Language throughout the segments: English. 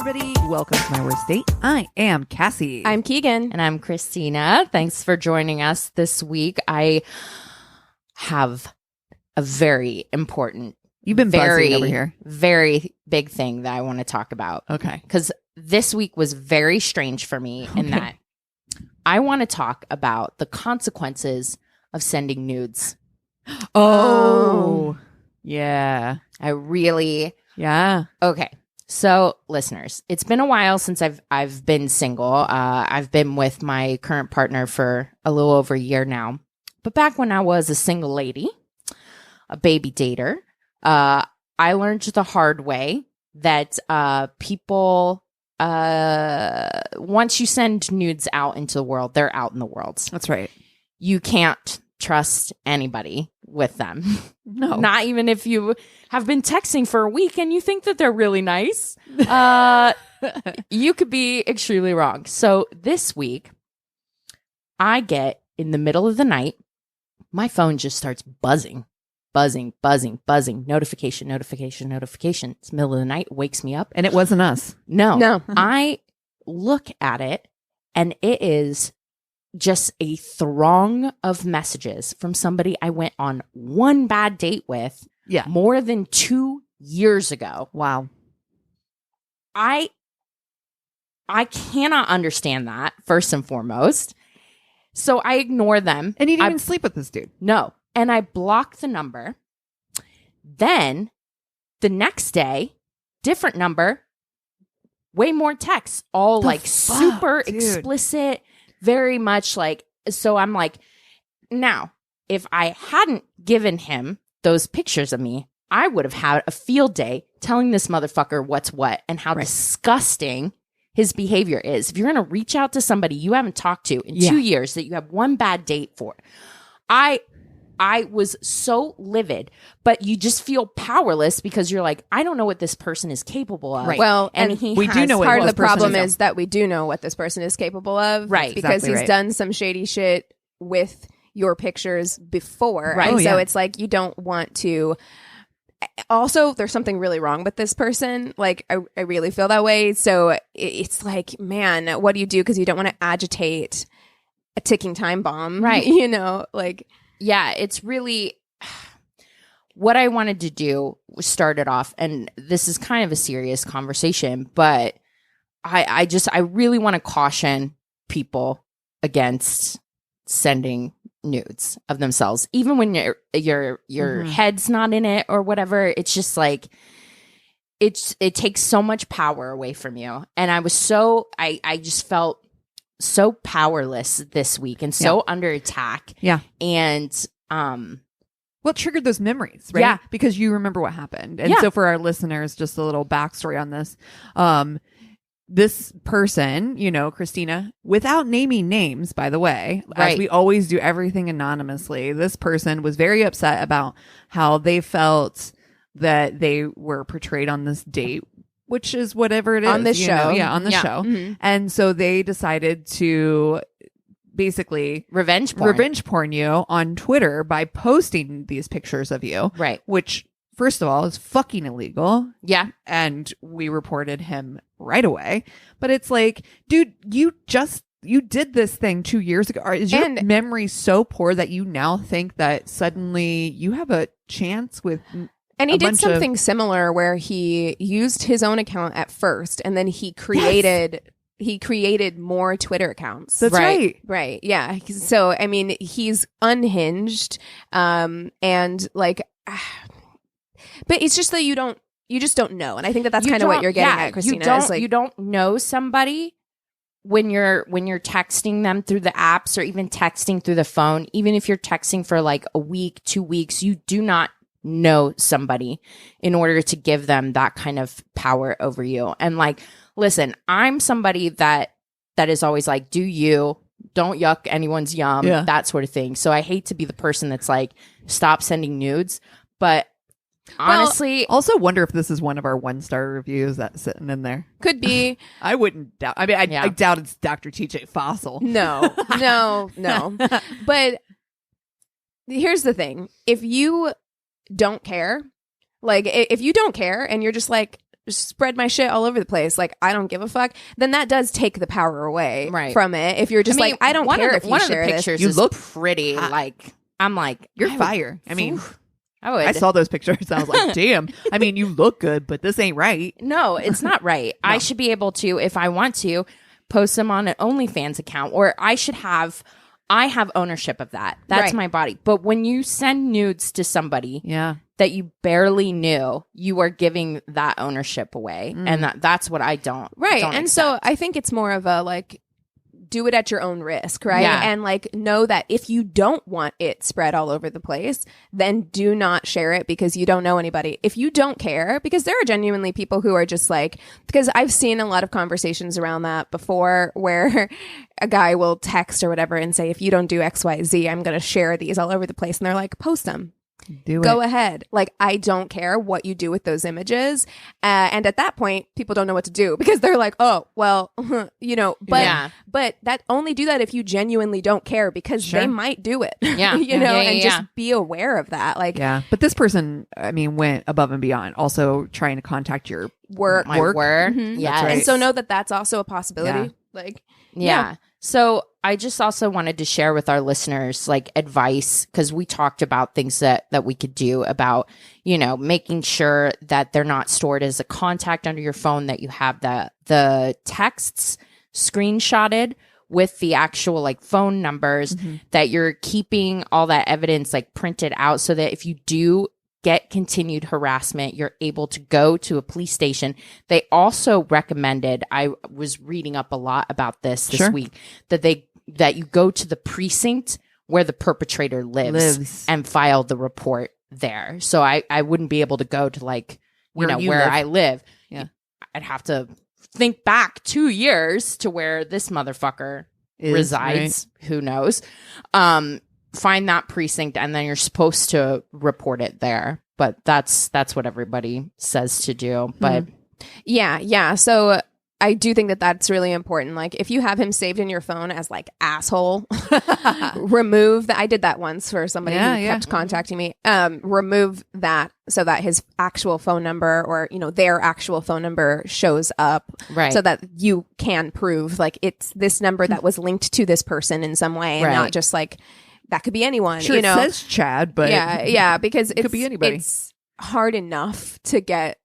everybody. Welcome to My Worst Date. I am Cassie. I'm Keegan. And I'm Christina. Thanks for joining us this week. I have a very important, You've been buzzing over here. very big thing that I want to talk about. Okay. Because this week was very strange for me in that I want to talk about the consequences of sending nudes. Oh. Yeah. I really... Yeah. Okay. So, listeners, it's been a while since I've been single. I've been with my current partner for a little over a year now. But back when I was a single lady, a baby dater, I learned the hard way that people, once you send nudes out into the world, they're out in the world. That's right. You can't trust anybody with them. No. Not even if you have been texting for a week and you think that they're really nice. You could be extremely wrong. So this week, I get in the middle of the night, my phone just starts buzzing. Notification. It's the middle of the night, wakes me up. And it wasn't us. No. I look at it and it is just a throng of messages from somebody I went on one bad date with more than 2 years ago. Wow. I cannot understand that, first and foremost. So I ignore them. And you didn't even sleep with this dude. No. And I block the number. Then the next day, different number, way more texts, all super explicit, very much like, so I'm like, now, if I hadn't given him those pictures of me, I would have had a field day telling this motherfucker what's what and how disgusting his behavior is. If you're going to reach out to somebody you haven't talked to in 2 years that you have one bad date for, I was so livid, but you just feel powerless because you're like, I don't know what this person is capable of. Right. Well, and we do know what part of this the problem person is that we do know what this person is capable of. Right. Because Exactly he's done some shady shit with your pictures before. Right. And Oh, so yeah. it's like you don't want to. Also, there's something really wrong with this person. Like, I really feel that way. So it's like, man, what do you do? Because you don't want to agitate a ticking time bomb. Right. You know, like. Yeah, it's really what I wanted to do was start it off, and this is kind of a serious conversation, but I really want to caution people against sending nudes of themselves, even when your head's not in it or whatever. It's just like it takes so much power away from you, and I just felt so powerless this week and so under attack. Yeah. And What triggered those memories, right? Yeah. Because you remember what happened. And so for our listeners, just a little backstory on this. This person, Christina, without naming names, by the way, as we always do everything anonymously, this person was very upset about how they felt that they were portrayed on this date, which is whatever it is. On this show. On the show. Mm-hmm. And so they decided to basically revenge porn you on Twitter by posting these pictures of you. Right. Which, first of all, is fucking illegal. Yeah. And we reported him right away. But it's like, dude, you did this thing 2 years ago. Is your memory so poor that you now think that suddenly you have a chance with... And he did something similar where he used his own account at first, and then he created more Twitter accounts. That's right. Right. Yeah. So I mean, he's unhinged, and like, but it's just that you just don't know, and I think that's kind of what you're getting at, Christina. You don't know somebody when you're texting them through the apps or even texting through the phone. Even if you're texting for like a week, 2 weeks, you do not know somebody in order to give them that kind of power over you. And like, listen, I'm somebody that is always like, do you, don't yuck anyone's yum, that sort of thing. So I hate to be the person that's like, stop sending nudes. But honestly, also wonder if this is one of our 1-star reviews that's sitting in there. Could be. I wouldn't doubt. I mean, I doubt it's Dr. TJ Fossil. No. But here's the thing. If you don't care, like if you don't care and you're just like, spread my shit all over the place, like I don't give a fuck, then that does take the power away from it. If you're just like, I don't care if you share this. You look pretty. Like, I'm like, you're fire. I mean, I saw those pictures. I was like, damn. I mean, you look good, but this ain't right. No, it's not right. No. I should be able to, if I want to, post them on an OnlyFans account, or I have ownership of that. That's my body. But when you send nudes to somebody that you barely knew, you are giving that ownership away. And that's what I don't. Right. Don't and accept. So I think it's more of a like, do it at your own risk, right? Yeah. And like know that if you don't want it spread all over the place, then do not share it because you don't know anybody. If you don't care, because there are genuinely people who are just like, because I've seen a lot of conversations around that before where a guy will text or whatever and say, if you don't do XYZ, I'm going to share these all over the place. And they're like, post them. Go ahead. Like, I don't care what you do with those images. And at that point, people don't know what to do because they're like, oh, well, you know, but that only do that if you genuinely don't care because they might do it. Yeah. you know, and just be aware of that. Like, but this person, I mean, went above and beyond, also trying to contact your work. Mm-hmm. Yeah. And so know that that's also a possibility. Like, So I just also wanted to share with our listeners like advice, because we talked about things that we could do about, you know, making sure that they're not stored as a contact under your phone, that you have the texts screenshotted with the actual like phone numbers, that you're keeping all that evidence like printed out so that if you do get continued harassment, you're able to go to a police station. They also recommended, I was reading up a lot about this week, that you go to the precinct where the perpetrator lives and file the report there. So I wouldn't be able to go to like, where I live. Yeah. I'd have to think back 2 years to where this motherfucker resides. Right. Who knows? Find that precinct, and then you're supposed to report it there. But that's what everybody says to do. But yeah. So I do think that that's really important. Like, if you have him saved in your phone as like asshole, remove that. I did that once for somebody who kept contacting me. Remove that so that his actual phone number, or you know, their actual phone number shows up, right? So that you can prove like it's this number that was linked to this person in some way, and not just like. That could be anyone. Sure, you know? It says Chad, but because it could be anybody. It's hard enough to get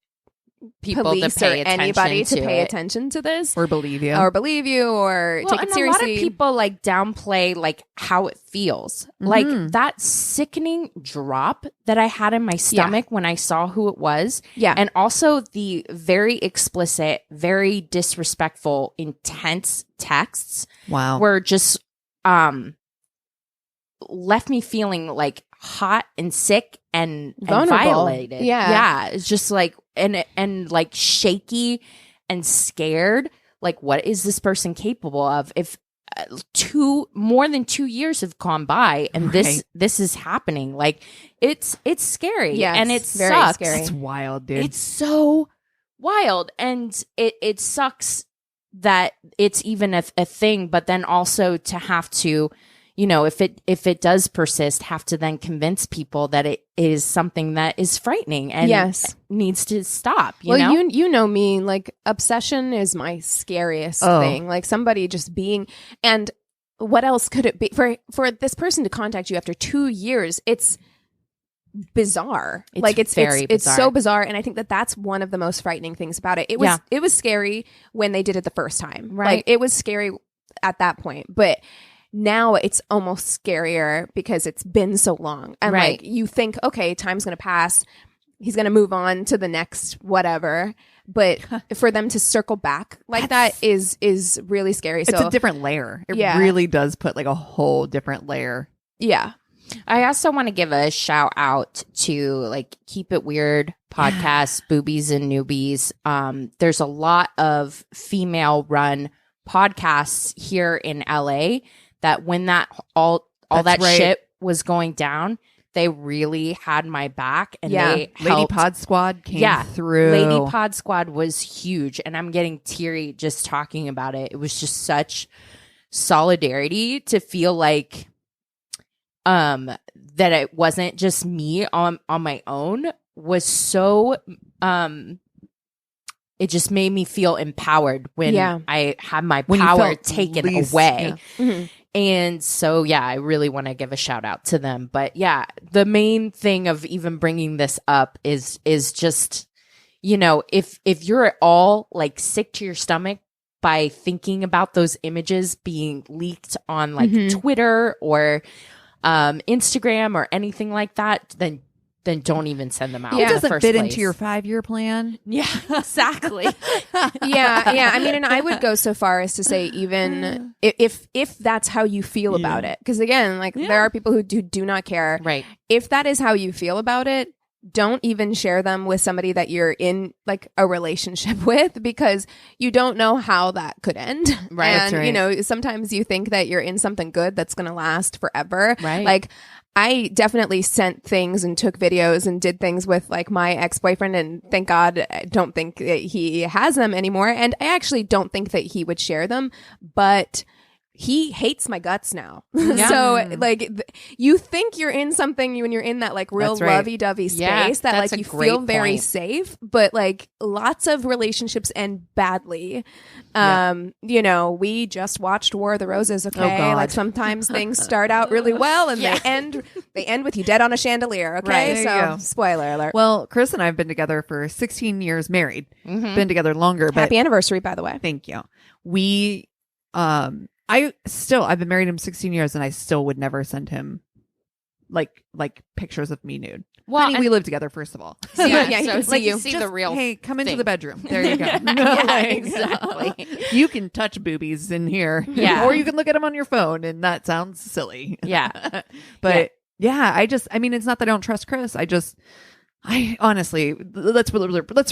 people police to pay or anybody to pay attention to this, or believe you, or take it seriously. A lot of people like downplay like how it feels, like that sickening drop that I had in my stomach when I saw who it was, and also the very explicit, very disrespectful, intense texts. Wow, were just left me feeling like hot and sick and violated. Yeah. It's just like, and like shaky and scared. Like, what is this person capable of? If more than 2 years have gone by and this is happening, like it's scary. Yeah. And it's very sucks. scary. It's wild, dude. It's so wild. And it sucks that it's even a thing, but then also to have to, you know, if it does persist, have to then convince people that it is something that is frightening and needs to stop. You know me, like obsession is my scariest thing. Like somebody just being, and what else could it be for this person to contact you after 2 years? It's bizarre. It's so bizarre, and I think that that's one of the most frightening things about it. It was scary when they did it the first time. Right, like it was scary at that point, but. Now it's almost scarier because it's been so long. And like you think, okay, time's going to pass. He's going to move on to the next whatever. But for them to circle back like that is really scary. It's a different layer. It really does put like a whole different layer. Yeah. I also want to give a shout out to like Keep It Weird podcast, Boobies and Newbies. There's a lot of female run podcasts here in LA that when that all that shit was going down, they really had my back, and they helped. Lady Pod Squad came through. Lady Pod Squad was huge, and I'm getting teary just talking about it. It was just such solidarity to feel like that it wasn't just me on my own was so it just made me feel empowered when I had my when power taken away. Yeah. Mm-hmm. And so, yeah, I really want to give a shout out to them. But yeah, the main thing of even bringing this up is just, you know, if you're at all like sick to your stomach by thinking about those images being leaked on like Twitter or Instagram or anything like that, then don't even send them out. It doesn't fit into your 5-year plan. Yeah, exactly. yeah. I mean, and I would go so far as to say, even if that's how you feel about it, because again, like there are people who do not care. Right. If that is how you feel about it, don't even share them with somebody that you're in like a relationship with, because you don't know how that could end. Right. And That's right. you know, sometimes you think that you're in something good that's going to last forever. Right. Like, I definitely sent things and took videos and did things with like my ex-boyfriend, and thank God I don't think that he has them anymore. And I actually don't think that he would share them, but he hates my guts now. So like you think you're in something when you're in that like real lovey-dovey space that like you feel very safe, but like lots of relationships end badly. You know, we just watched War of the Roses. Okay. Like sometimes things start out really well and they end with you dead on a chandelier. Okay. So spoiler alert. Well, Chris and I have been together for 16 years married. Been together longer. But happy anniversary, by the way. Thank you. We, I've been married him 16 years and I still would never send him like pictures of me nude. Well, honey, we live together, first of all. So, yeah, he can see you. See Just, the real hey, come into thing. the bedroom. There you go. Exactly. You can touch boobies in here. Yeah. Or you can look at them on your phone, and that sounds silly. Yeah. But I mean, it's not that I don't trust Chris. I honestly, let's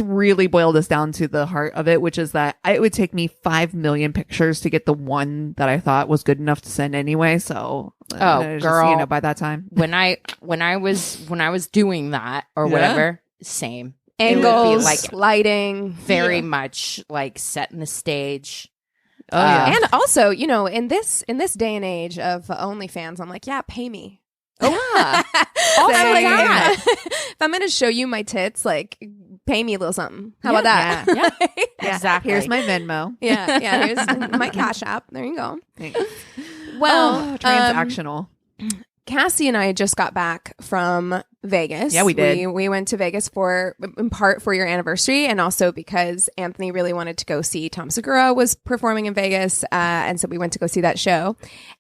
really boil this down to the heart of it, which is that it would take me 5 million pictures to get the one that I thought was good enough to send anyway. So, girl, you know, by that time, when I was doing that or whatever, same Angles, like lighting, very much like setting the stage. Oh yeah, and also, you know, in this day and age of OnlyFans, I'm like, yeah, pay me. Oh, Also, like that. if I'm going to show you my tits, like, pay me a little something. How about that? Yeah, exactly. Here's my Venmo. Yeah. Here's my Cash App. There you go. Thanks. Well, transactional. Cassie and I just got back from Vegas. Yeah, we did. We went to Vegas in part for your anniversary, and also because Anthony really wanted to go see Tom Segura was performing in Vegas, and so we went to go see that show.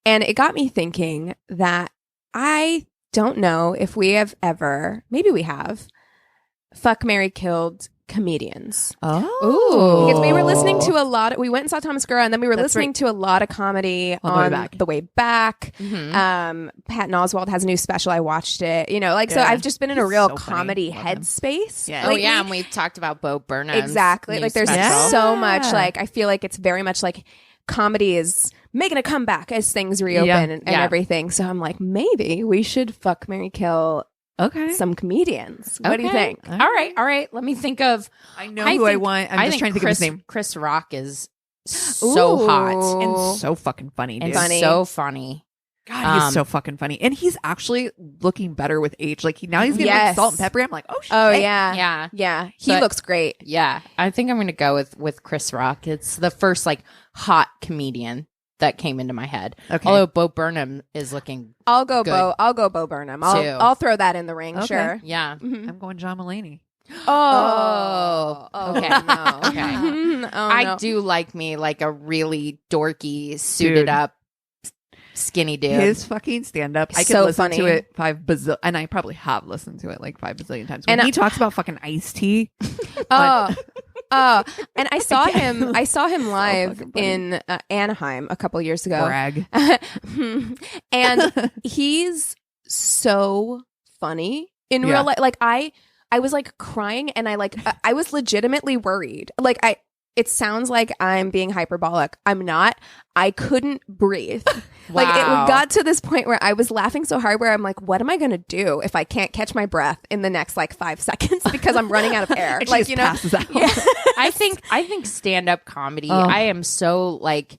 And it got me thinking that I don't know if we have ever, maybe we have, fuck, marry, killed comedians. Oh. Because we were listening to we went and saw Tom Segura, and then we were listening to a lot of comedy on the way back. Patton Oswalt has a new special. I watched it. You know, like, so I've just been in a real comedy headspace. Yeah. Oh, yeah, and we talked about Bo Burnham. Exactly. Like, there's so much, like, I feel like it's very much like comedy is making a comeback as things reopen and everything. So I'm like, maybe we should fuck, marry, kill some comedians. What do you think? All right. Let me think of. I know who I want. I'm just trying to think of his name. Chris Rock is so hot and so fucking funny, dude. and so funny. God, he's so fucking funny, and he's actually looking better with age. Like he's getting like salt and pepper. I'm like, oh shit. Oh yeah. He looks great. Yeah, I think I'm gonna go with Chris Rock. It's the first like hot comedian that came into my head. Okay. Although Bo Burnham is looking I'll go good. Bo Burnham. I'll throw that in the ring, sure. Yeah. I'm going John Mulaney. Okay. No. Okay. I do like me like a really dorky, suited up, skinny dude. His fucking stand up. I can listen to it 5 bazillion, and I probably have listened to it like 5 bazillion times. When he talks about fucking iced tea. And I saw him. I saw him live in Anaheim a couple years ago. Brag. And he's so funny in real life. Like I was like crying, and I was legitimately worried. Like it sounds like I'm being hyperbolic. I'm not. I couldn't breathe. Wow. Like it got to this point where I was laughing so hard where I'm like, what am I going to do if I can't catch my breath in the next like 5 seconds because I'm running out of air? And like, she just passes out. I think stand-up comedy, I am so like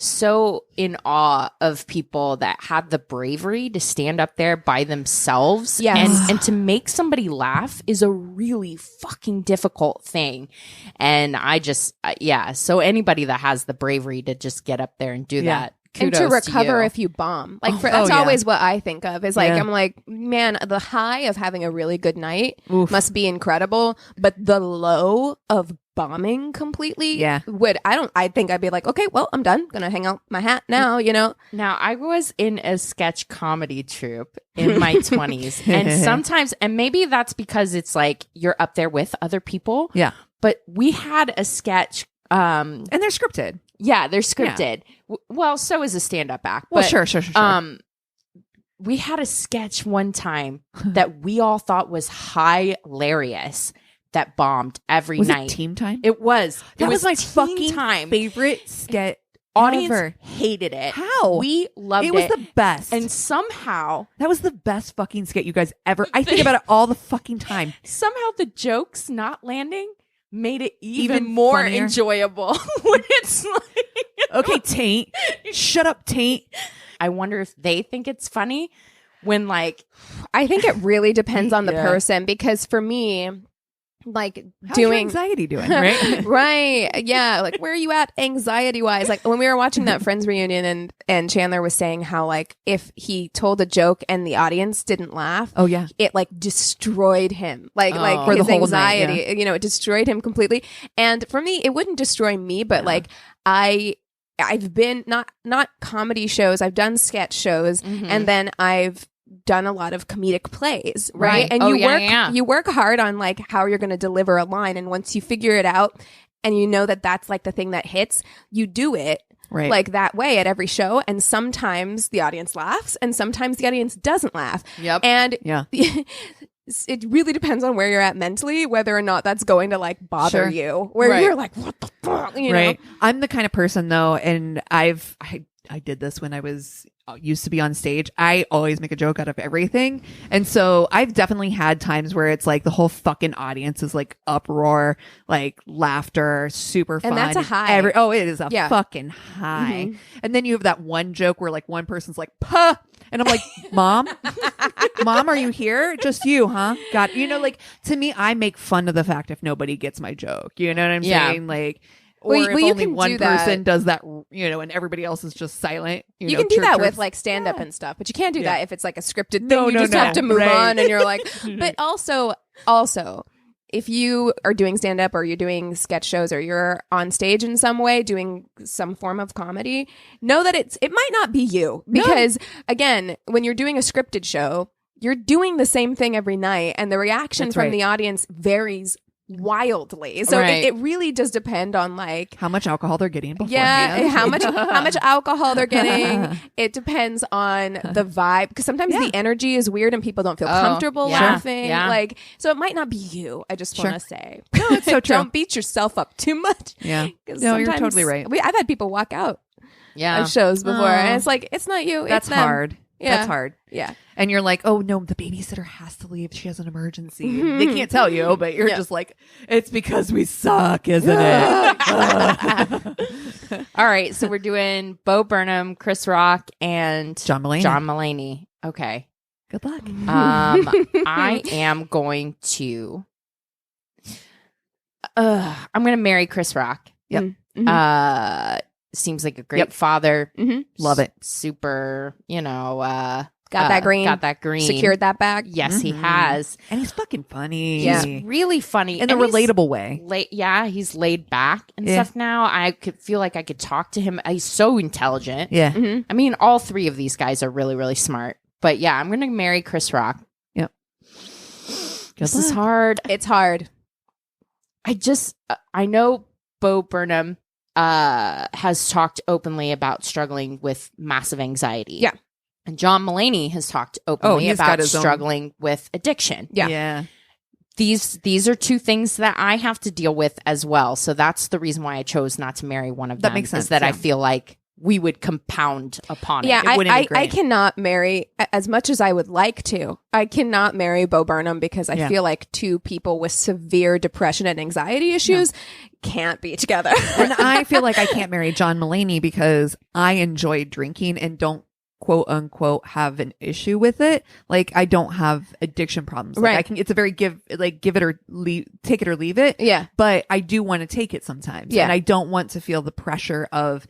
so in awe of people that had the bravery to stand up there by themselves. Yes. And to make somebody laugh is a really fucking difficult thing. And I just, so anybody that has the bravery to just get up there and do that. Kudos and to recover you. if you bomb. Like that's always what I think of is like, Yeah. I'm like, man, the high of having a really good night must be incredible. But the low of bombing completely I think I'd be like, okay, well, I'm done. Gonna hang out my hat now, you know? Now, I was in a sketch comedy troupe in my 20s. And sometimes, and maybe that's because it's like you're up there with other people. Yeah. But we had a sketch. And they're scripted. Yeah, they're scripted. Yeah. Well, so is a stand-up act. Well, but, sure. We had a sketch one time that we all thought was hilarious that bombed every night. Was it Team Time? It was. That was my Teen fucking Time. favorite sketch. Audience ever. hated it. How? We loved it. It was the best. And somehow that was the best fucking skit you guys ever. I think about it all the fucking time. Somehow the jokes not landing made it even more funnier. Enjoyable when it's like, okay, Taint. Shut up, Taint. I wonder if they think it's funny when like I think it really depends on the person because for me, like How's your anxiety doing, right? Right. Yeah. Like, where are you at anxiety wise? Like when we were watching that Friends reunion and Chandler was saying how like if he told a joke and the audience didn't laugh, it like destroyed him. Like for his the whole anxiety, night, you know, it destroyed him completely. And for me, it wouldn't destroy me, but like I've been not comedy shows. I've done sketch shows and then I've done a lot of comedic plays, right? And you work hard on like how you're going to deliver a line, and once you figure it out and you know that that's like the thing that hits, you do it like that way at every show, and sometimes the audience laughs and sometimes the audience doesn't laugh. And it really depends on where you're at mentally, whether or not that's going to like bother you, where you're like, what the fuck, you know? I'm the kind of person though, and I did this when I was used to be on stage. I always make a joke out of everything. And so I've definitely had times where it's like the whole fucking audience is like uproar, like laughter, super fun. And that's a high. It is a fucking high. And then you have that one joke where like one person's like, puh. And I'm like, Mom, are you here? Just you, huh? God, you know, like to me, I make fun of the fact if nobody gets my joke. You know what I'm saying? Like, or if only one person does that, you know, and everybody else is just silent. You know, can do that with like stand up and stuff, but you can't do that if it's like a scripted thing. You just have to move on, and you're like, but also, if you are doing stand up or you're doing sketch shows or you're on stage in some way doing some form of comedy, know that it might not be you, because again, when you're doing a scripted show, you're doing the same thing every night, and the reaction from the audience varies wildly. So it really does depend on like how much alcohol they're getting beforehand. how much alcohol they're getting. It depends on the vibe, because sometimes the energy is weird and people don't feel comfortable laughing. Like, so it might not be you. I just want to say, no, it's so true. Don't beat yourself up too much. No, you're totally right. I've had people walk out of shows before, and it's like, it's not you. That's it's them. hard. That's hard. Yeah. And you're like, oh no, the babysitter has to leave. She has an emergency. They can't tell you, but you're just like, it's because we suck, isn't it? All right. So we're doing Bo Burnham, Chris Rock, and John Mulaney. Okay. Good luck. I am going to I'm going to marry Chris Rock. Yep. Seems like a great father. Love it. Super, you know, got that green. Secured that bag. Yes, he has. And he's fucking funny. He's really funny. In a relatable way. He's laid back and stuff now. I could feel like I could talk to him. He's so intelligent. Yeah. I mean, all three of these guys are really, really smart. But yeah, I'm going to marry Chris Rock. Yep. This is hard. It's hard. I know Bo Burnham has talked openly about struggling with massive anxiety. Yeah. And John Mulaney has talked openly about struggling with addiction. Yeah. These are two things that I have to deal with as well. So that's the reason why I chose not to marry one of them. That makes sense. Is that I feel like we would compound upon it. Yeah, It wouldn't be great. I cannot marry, as much as I would like to, I cannot marry Bo Burnham because I feel like two people with severe depression and anxiety issues can't be together. And I feel like I can't marry John Mulaney because I enjoy drinking and don't quote unquote have an issue with it. Like I don't have addiction problems. Like, Right. I can, it's a very give it or leave, take it or leave it. Yeah. But I do want to take it sometimes. Yeah. And I don't want to feel the pressure of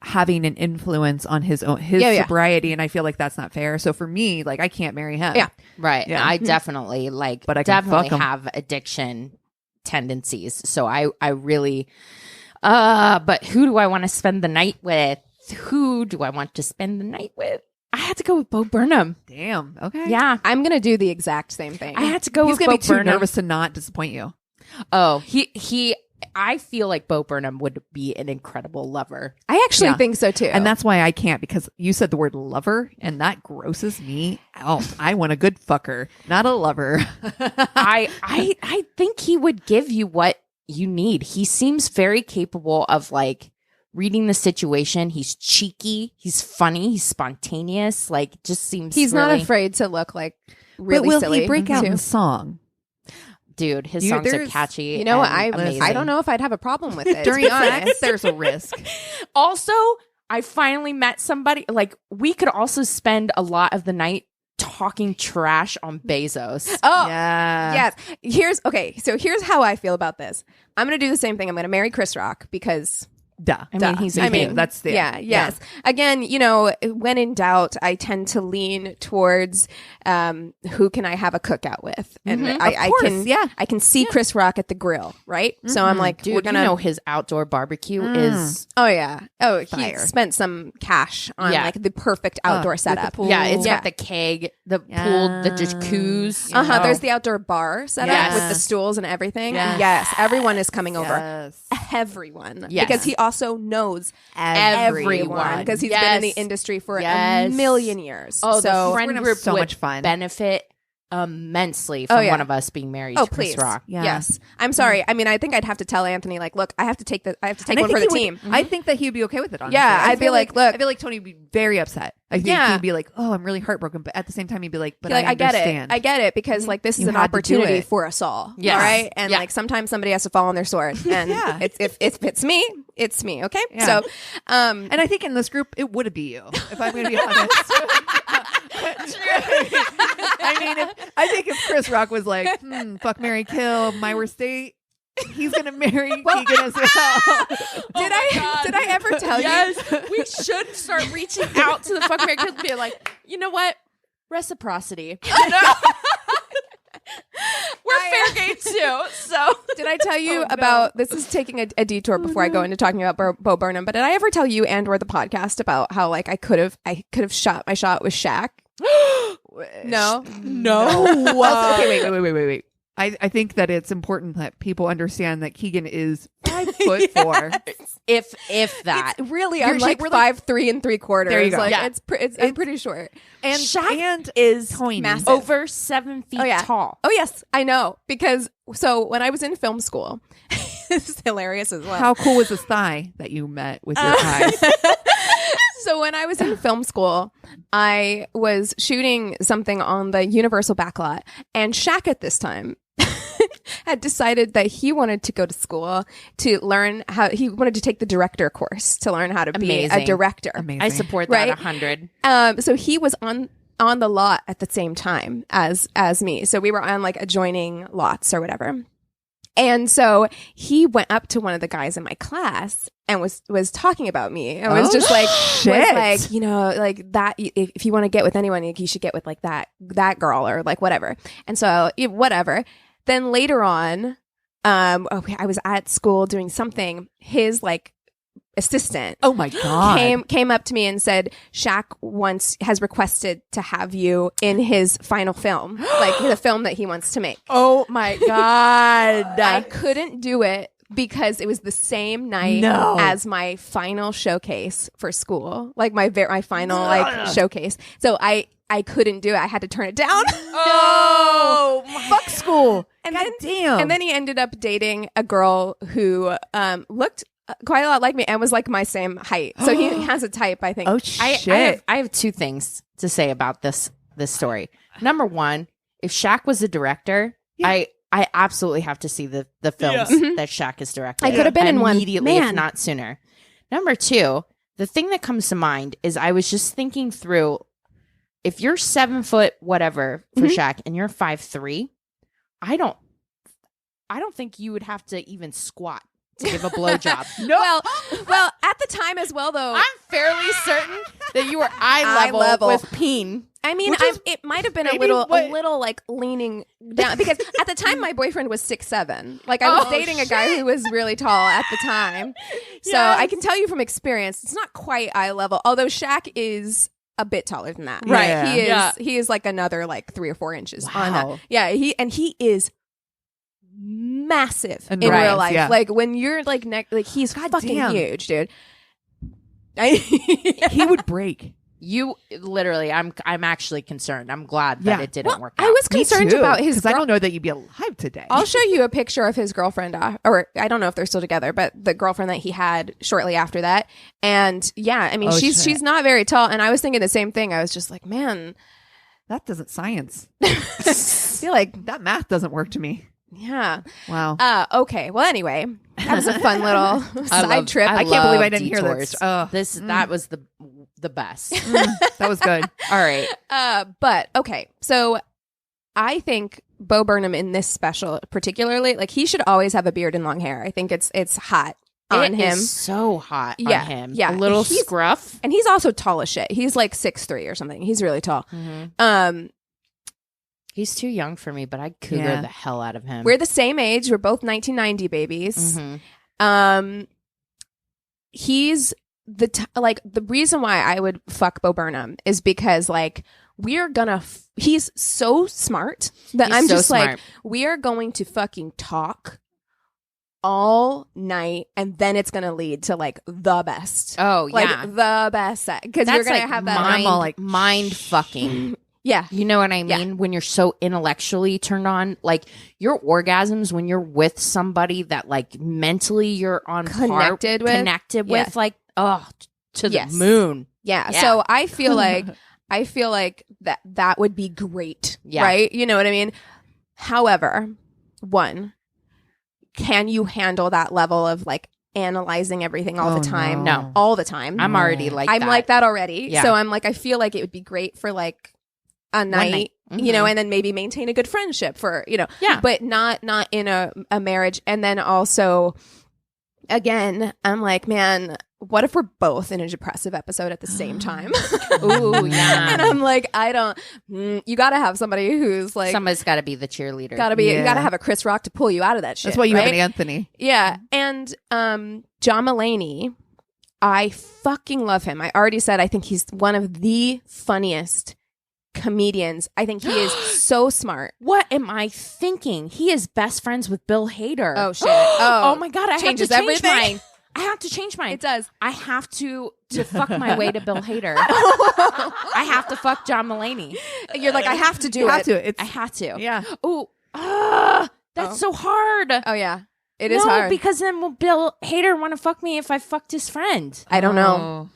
having an influence on his Yeah. sobriety. And I feel like that's not fair. So for me, like I can't marry him. Yeah. Right. Yeah. I definitely like, But I can definitely fuck 'em. have addiction tendencies. So I really, but who do I want to spend the night with? Who do I want to spend the night with? I had to go with Bo Burnham. Damn. Okay. Yeah. I'm going to do the exact same thing. I had to go He's with gonna Bo be too Burnham. nervous to not disappoint you. Oh, I feel like Bo Burnham would be an incredible lover. I actually Yeah. think so too. And that's why I can't, because you said the word lover and that grosses me out. I want a good fucker, not a lover. I think he would give you what you need. He seems very capable of like reading the situation. He's cheeky, he's funny, he's spontaneous. Like just seems he's really, not afraid to look like really but will silly. he break out too. in song? dude. His You- songs are there's- catchy. You know what? and amazing. I don't know if I'd have a problem with it. During to be sex, honest. there's a risk. Also, I finally met somebody. Like we could also spend a lot of the night talking trash on Bezos. Oh, Yeah. yes. Here's how I feel about this. I'm going to do the same thing. I'm going to marry Chris Rock because Duh. I mean, he's a I king. mean, that's the yes. Again, when in doubt, I tend to lean towards who can I have a cookout with, and I course, can yeah. I can see Chris Rock at the grill, right? So I'm like, Dude, we're gonna you know his outdoor barbecue is oh yeah, he Fire. spent some cash on Yeah. like the perfect outdoor with the setup. pool. yeah, it's Yeah. got the keg, the pool, the jacuzzi. you know. There's the outdoor bar set up Yes. with the stools and everything. Yes. Yes, everyone is coming over. Yes. Everyone, Yes. because he also knows Everyone. everyone because he's been in the Yes. industry for Yes. a million years. Oh, so the friend gonna have group so would much fun. benefit immensely from yeah. one of us being married Oh, to Chris please. Rock. Yeah. Yes. I'm sorry. I mean, I think I'd have to tell Anthony, like, look, I have to take And one I for think the he team. would- I think that he would be okay with it. Honestly. Yeah, I I'd be feel like, look- I feel like Tony would be very upset. I think Yeah. he'd be like, "Oh, I'm really heartbroken," but at the same time, he'd be like, "But Like, I get it. understand." I get it because like this is You an had to do opportunity it. for us all. Yes. All right. And Yeah. like sometimes somebody has to fall on their sword. And Yeah. if it's me, it's me. Okay. Yeah. So And I think in this group, it would be you. If I'm going to be honest. I mean, I think if Chris Rock was like, "Fuck, marry, kill, my worst date," he's going to marry Keegan as well. did I ever tell you? Yes, we should start reaching out to the fuck Americans and be like, you know what? Reciprocity. You know? We're fair game too. So Did I tell you about this? Is taking a detour before I go into talking about Bo Burnham. But did I ever tell you and or the podcast about how like I could have shot my shot with Shaq? No. Well, okay, wait. I think that it's important that people understand that Keegan is 5'4". if that. It's really, You're I'm like we're 5'3 3/4. There you go. Like, Yeah. I'm pretty short. And Shaq and is tiny. massive. over 7 feet Oh yeah. tall. Oh yes, I know because so when I was in film school, this is hilarious as well. How cool was this thigh that you met with your eyes? So when I was in film school, I was shooting something on the Universal backlot, and Shaq at this time had decided that he wanted to go to school to learn how. He wanted to take the director course to learn how to be a Amazing. director. Amazing. I support Right? that 100. So he was on the lot at the same time as me. So we were on like adjoining lots or whatever. And so he went up to one of the guys in my class and was talking about me. And was just like, shit. was like, like that. If you want to get with anyone, you should get with like that girl or like whatever. And so whatever. Then later on, I was at school doing something. His like assistant Oh my god! came up to me and said, Shaq has requested to have you in his final film, like the film that he wants to make. Oh my God. I couldn't do it because it was the same night No. as my final showcase for school, like my final like showcase. So I couldn't do it. I had to turn it down. Oh, Fuck school. And God then, damn. and then he ended up dating a girl who looked quite a lot like me and was like my same height. So he has a type, I think. Oh shit! I have two things to say about this story. Number one, if Shaq was a director, I absolutely have to see the films that Shaq has directed. I could have been in one immediately, if not sooner. Number two, the thing that comes to mind is I was just thinking through, if you're 7 foot whatever for Shaq and you're 5'3", I don't think you would have to even squat to give a blowjob. No. Well, at the time as well, though, I'm fairly certain that you were eye level with peen. I mean, it might have been a little like leaning down because at the time my boyfriend was 6'7". Like I was dating a guy who was really tall at the time, so I can tell you from experience, it's not quite eye level. Although Shaq is a bit taller than that, right? Yeah. He is like another like 3 or 4 inches on that. Yeah, he is massive in real life. Yeah. Like when you're like he's fucking huge, dude. He would break. You literally, I'm actually concerned. I'm glad that it didn't work out. I was concerned about his because I don't know that you'd be alive today. I'll show you a picture of his girlfriend, or I don't know if they're still together, but the girlfriend that he had shortly after that. And yeah, I mean, she's not very tall. And I was thinking the same thing. I was just like, man, that doesn't science. I feel like that math doesn't work to me. Yeah. Wow. Okay. Well, anyway, that was a fun little side trip. I can't believe I didn't hear this. That was the best. That was good. All right. But okay. So I think Bo Burnham in this special particularly, like he should always have a beard and long hair. I think it's hot on him. Is so hot on him. Yeah. A little scruff. And he's also tall as shit. He's like 6'3" or something. He's really tall. Mm-hmm. He's too young for me, but I'd cougar the hell out of him. We're the same age. We're both 1990 babies. Mm-hmm. He's the reason why I would fuck Bo Burnham is because like we're gonna he's so smart that I'm just smart. Like we are going to fucking talk all night and then it's gonna lead to like the best. Oh like, yeah, the best because you're gonna have that mind fucking. Yeah. You know what I mean? Yeah. When you're so intellectually turned on, like your orgasms when you're with somebody that like mentally you're on connected with like, to the moon. Yeah. So I feel like that would be great. Yeah. Right? You know what I mean? However, one, can you handle that level of like analyzing everything all the time? No. All the time. I'm already like that. I'm like that already. Yeah. So I'm like, I feel like it would be great for like a night, you know, and then maybe maintain a good friendship for, you know, but not in a marriage. And then also, again, I'm like, man, what if we're both in a depressive episode at the same time? Ooh, yeah. And I'm like, you got to have somebody who's like, somebody's got to be the cheerleader. You got to have a Chris Rock to pull you out of that shit. That's why you have an Anthony. Yeah. And John Mulaney, I fucking love him. I already said I think he's one of the funniest comedians. I think he is so smart. What am I thinking? He is best friends with Bill Hader. Oh shit. Oh my god, I have to change everything. mine. I have to change mine. It does. I have to fuck my way to Bill Hader. I have to fuck John Mulaney. You're like, I have to do it. I have to. Yeah. Oh, that's so hard. Oh yeah. It is hard. Because then will Bill Hader want to fuck me if I fucked his friend? I don't know.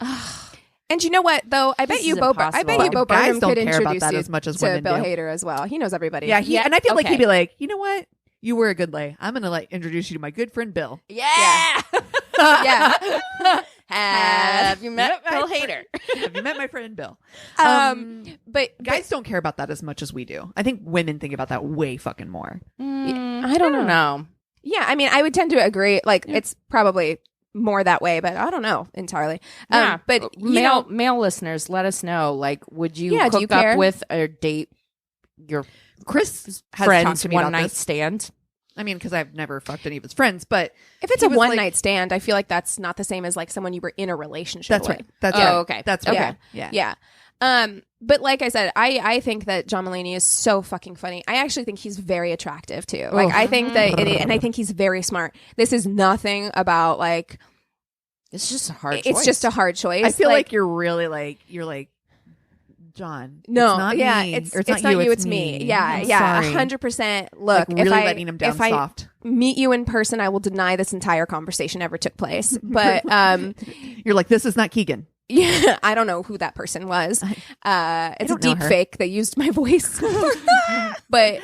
And you know what, though? I bet you Bo Burnham could introduce you as much as to Bill Hader as well. He knows everybody. Yeah, and I feel like he'd be like, you know what? You were a good lay. I'm going to like introduce you to my good friend Bill. Yeah. Yeah. Have you met Bill Hader? Have you met my friend Bill? But guys don't care about that as much as we do. I think women think about that way fucking more. I don't know. Yeah, I mean, I would tend to agree. Like, it's probably more that way, but I don't know entirely. But male listeners, let us know. Like, would you hook up with or date your Chris friend's to me one night stand? I mean, because I've never fucked any of his friends, but if it's a one night stand, I feel like that's not the same as like someone you were in a relationship with. Right. That's right. Okay. That's okay. Yeah. But like I said, I think that John Mulaney is so fucking funny. I actually think he's very attractive too. Like I think that and I think he's very smart. This is nothing about like. It's just a hard choice. It's just a hard choice. I feel like you're really like, you're like John. No, it's not yeah, me. it's Or not you, it's me. Yeah, I'm yeah, sorry. 100%. Look, Like, really letting him down if I soft. meet you in person, I will deny this entire conversation ever took place. But You're like, this is not Keegan. yeah, I don't know who that person was. It's a don't know deep her. fake. They used my voice. But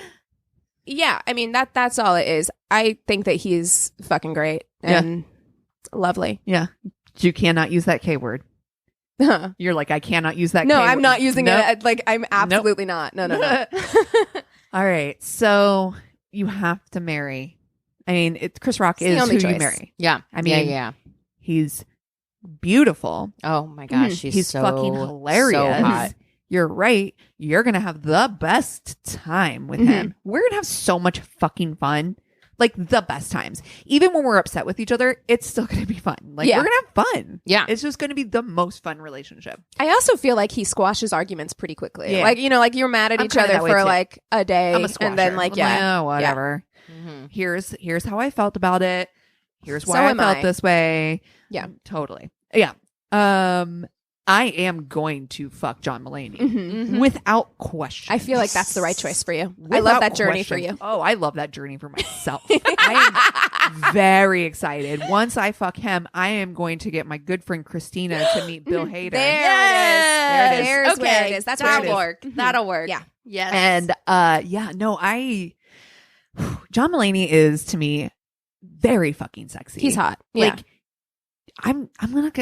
yeah, I mean that's all it is. I think that he's fucking great and lovely. Yeah. You cannot use that K word. You're like, I cannot use that No, K I'm word. not using Nope. it. Like, I'm absolutely not. No. All right. So you have to marry. I mean, Chris Rock the is only who you choice. marry. Yeah. I mean, yeah. he's beautiful. Oh my gosh, He's so fucking hilarious. So hot. You're right. You're going to have the best time with him. We're going to have so much fucking fun. Like the best times. Even when we're upset with each other, it's still going to be fun. Like we're going to have fun. Yeah. It's just going to be the most fun relationship. I also feel like he squashes arguments pretty quickly. Yeah. Like, like you're mad at I'm each kinda other that way for too. like a day. I'm a squasher. And then like, yeah. Oh, whatever. Mhm. Here's how I felt about it. Here's why So I am felt I. this way. Yeah. Totally. Yeah. I am going to fuck John Mulaney Mhm. without question. I feel like that's the right choice for you. I love that journey for you. Oh, I love that journey for myself. I am very excited. Once I fuck him, I am going to get my good friend Christina to meet Bill Hader. There it is. There it is. There's where it is. That's where it is. That'll work. That'll work. Yeah. Yes. And John Mulaney is to me very fucking sexy. He's hot. Like Yeah. I'm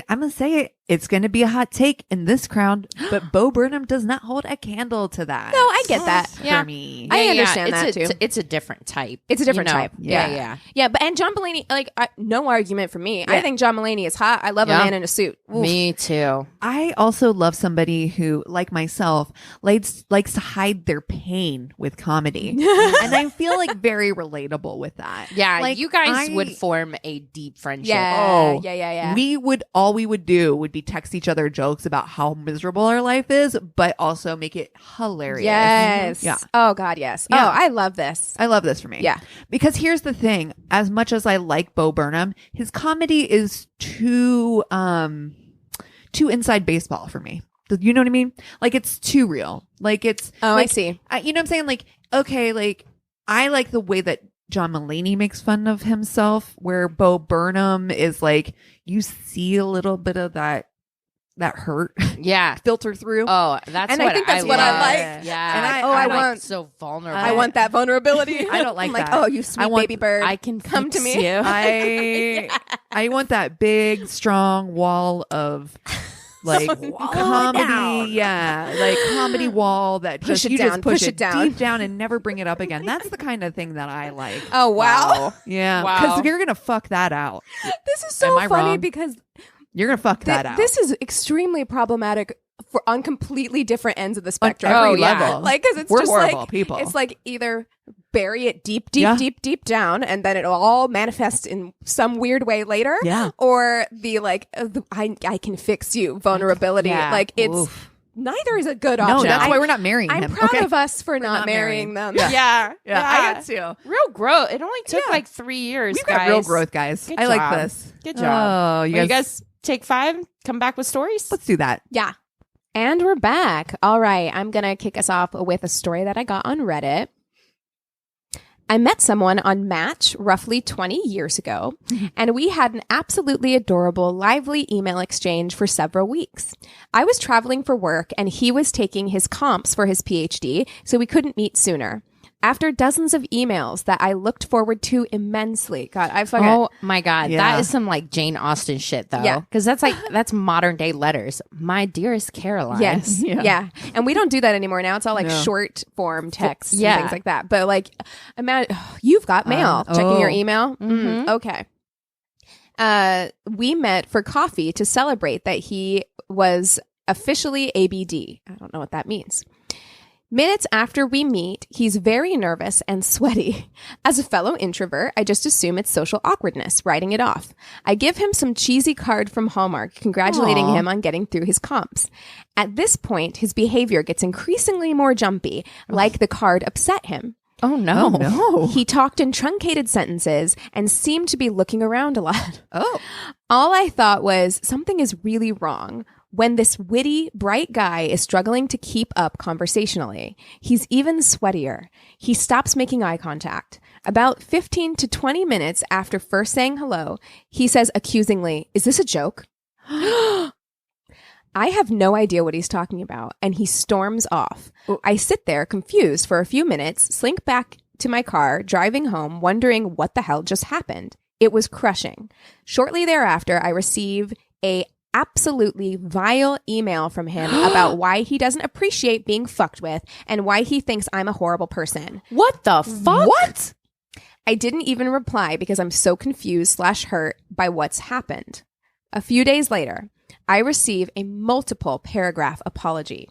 gonna say it. It's gonna be a hot take in this crowd, but Bo Burnham does not hold a candle to that. No, I get that. For me. I understand that, it's too. It's a different type. It's a different you know? type. Yeah. Yeah, but and John Mulaney, like, no argument for me. I Yeah. think John Mulaney is hot. I love a Yeah. man in a suit. Oof. Me too. I also love somebody who, like myself, likes to hide their pain with comedy, and I feel like very relatable with that. Yeah, Like, you guys would form a deep friendship. Yeah. Oh, Yeah. All we would do would be text each other jokes about how miserable our life is, but also make it hilarious. Yes. Yeah. Oh God, yes. Yeah. Oh, I love this. I love this for me. Yeah. Because here's the thing. As much as I like Bo Burnham, his comedy is too inside baseball for me. You know what I mean? Like it's too real. Like it's Oh, like, I see. you know what I'm saying? Like, okay, like I like the way that John Mulaney makes fun of himself, where Bo Burnham is like, you see a little bit of that hurt Yeah. filter through. Oh, that's And I what think that's what I love. like. Yeah. And I I'm want- so vulnerable. I want that vulnerability. I don't like I'm like, that. oh, you sweet I want- baby bird. I can come to fix me. you. I want that big, strong wall of like comedy, like comedy wall that Push just it you down, just push push it down. deep down and never bring it up again. That's the kind of thing that I like. Oh wow. Yeah, Wow. because you're gonna fuck that out. This is so Am I funny wrong? because You're gonna fuck that out. this is extremely problematic for on completely different ends of the on spectrum. every Oh, yeah. level. Like, because it's We're just horrible like people. It's like either bury it deep Yeah. down, and then it'll all manifest in some weird way later. Yeah. Or the like, I can fix you vulnerability. Yeah. Like it's Oof. neither is a good No, option. that's why we're not marrying I'm him. proud okay? of us for not not marrying marrying. them. Yeah. Yeah. I got to. Real growth. It only took Yeah. like 3 years, We've guys. got real growth, guys. Good I like job. this. Good job. Oh, You guys take 5, come back with stories? let's do that. Yeah. And we're back. All right. I'm going to kick us off with a story that I got on Reddit. I met someone on Match roughly 20 years ago, and we had an absolutely adorable, lively email exchange for several weeks. I was traveling for work, and he was taking his comps for his PhD, so we couldn't meet sooner. After dozens of emails that I looked forward to immensely. God, I fucking... Oh my God. Yeah. That is some like Jane Austen shit though. Yeah. Because that's modern day letters. My dearest Caroline. Yes. Yeah. Yeah. And we don't do that anymore. Now it's all like No. short form text Yeah. and things like that. But like, imagine, you've got mail. Checking your email. Mhm. Okay. We met for coffee to celebrate that he was officially ABD. I don't know what that means. Minutes after we meet, he's very nervous and sweaty. As a fellow introvert, I just assume it's social awkwardness, writing it off. I give him some cheesy card from Hallmark, congratulating Aw. him on getting through his comps. At this point, his behavior gets increasingly more jumpy, like the card upset him. Oh no. Oh no. He talked in truncated sentences and seemed to be looking around a lot. Oh. All I thought was, something is really wrong. when this witty, bright guy is struggling to keep up conversationally. He's even sweatier. He stops making eye contact. About 15 to 20 minutes after first saying hello, he says accusingly, "Is this a joke?" I have no idea what he's talking about, and he storms off. I sit there confused for a few minutes, slink back to my car, driving home, wondering what the hell just happened. It was crushing. Shortly thereafter, I receive a absolutely vile email from him about why he doesn't appreciate being fucked with and why he thinks I'm a horrible person. What the fuck? What? I didn't even reply because I'm so confused/hurt by what's happened. A few days later, I receive a multiple paragraph apology.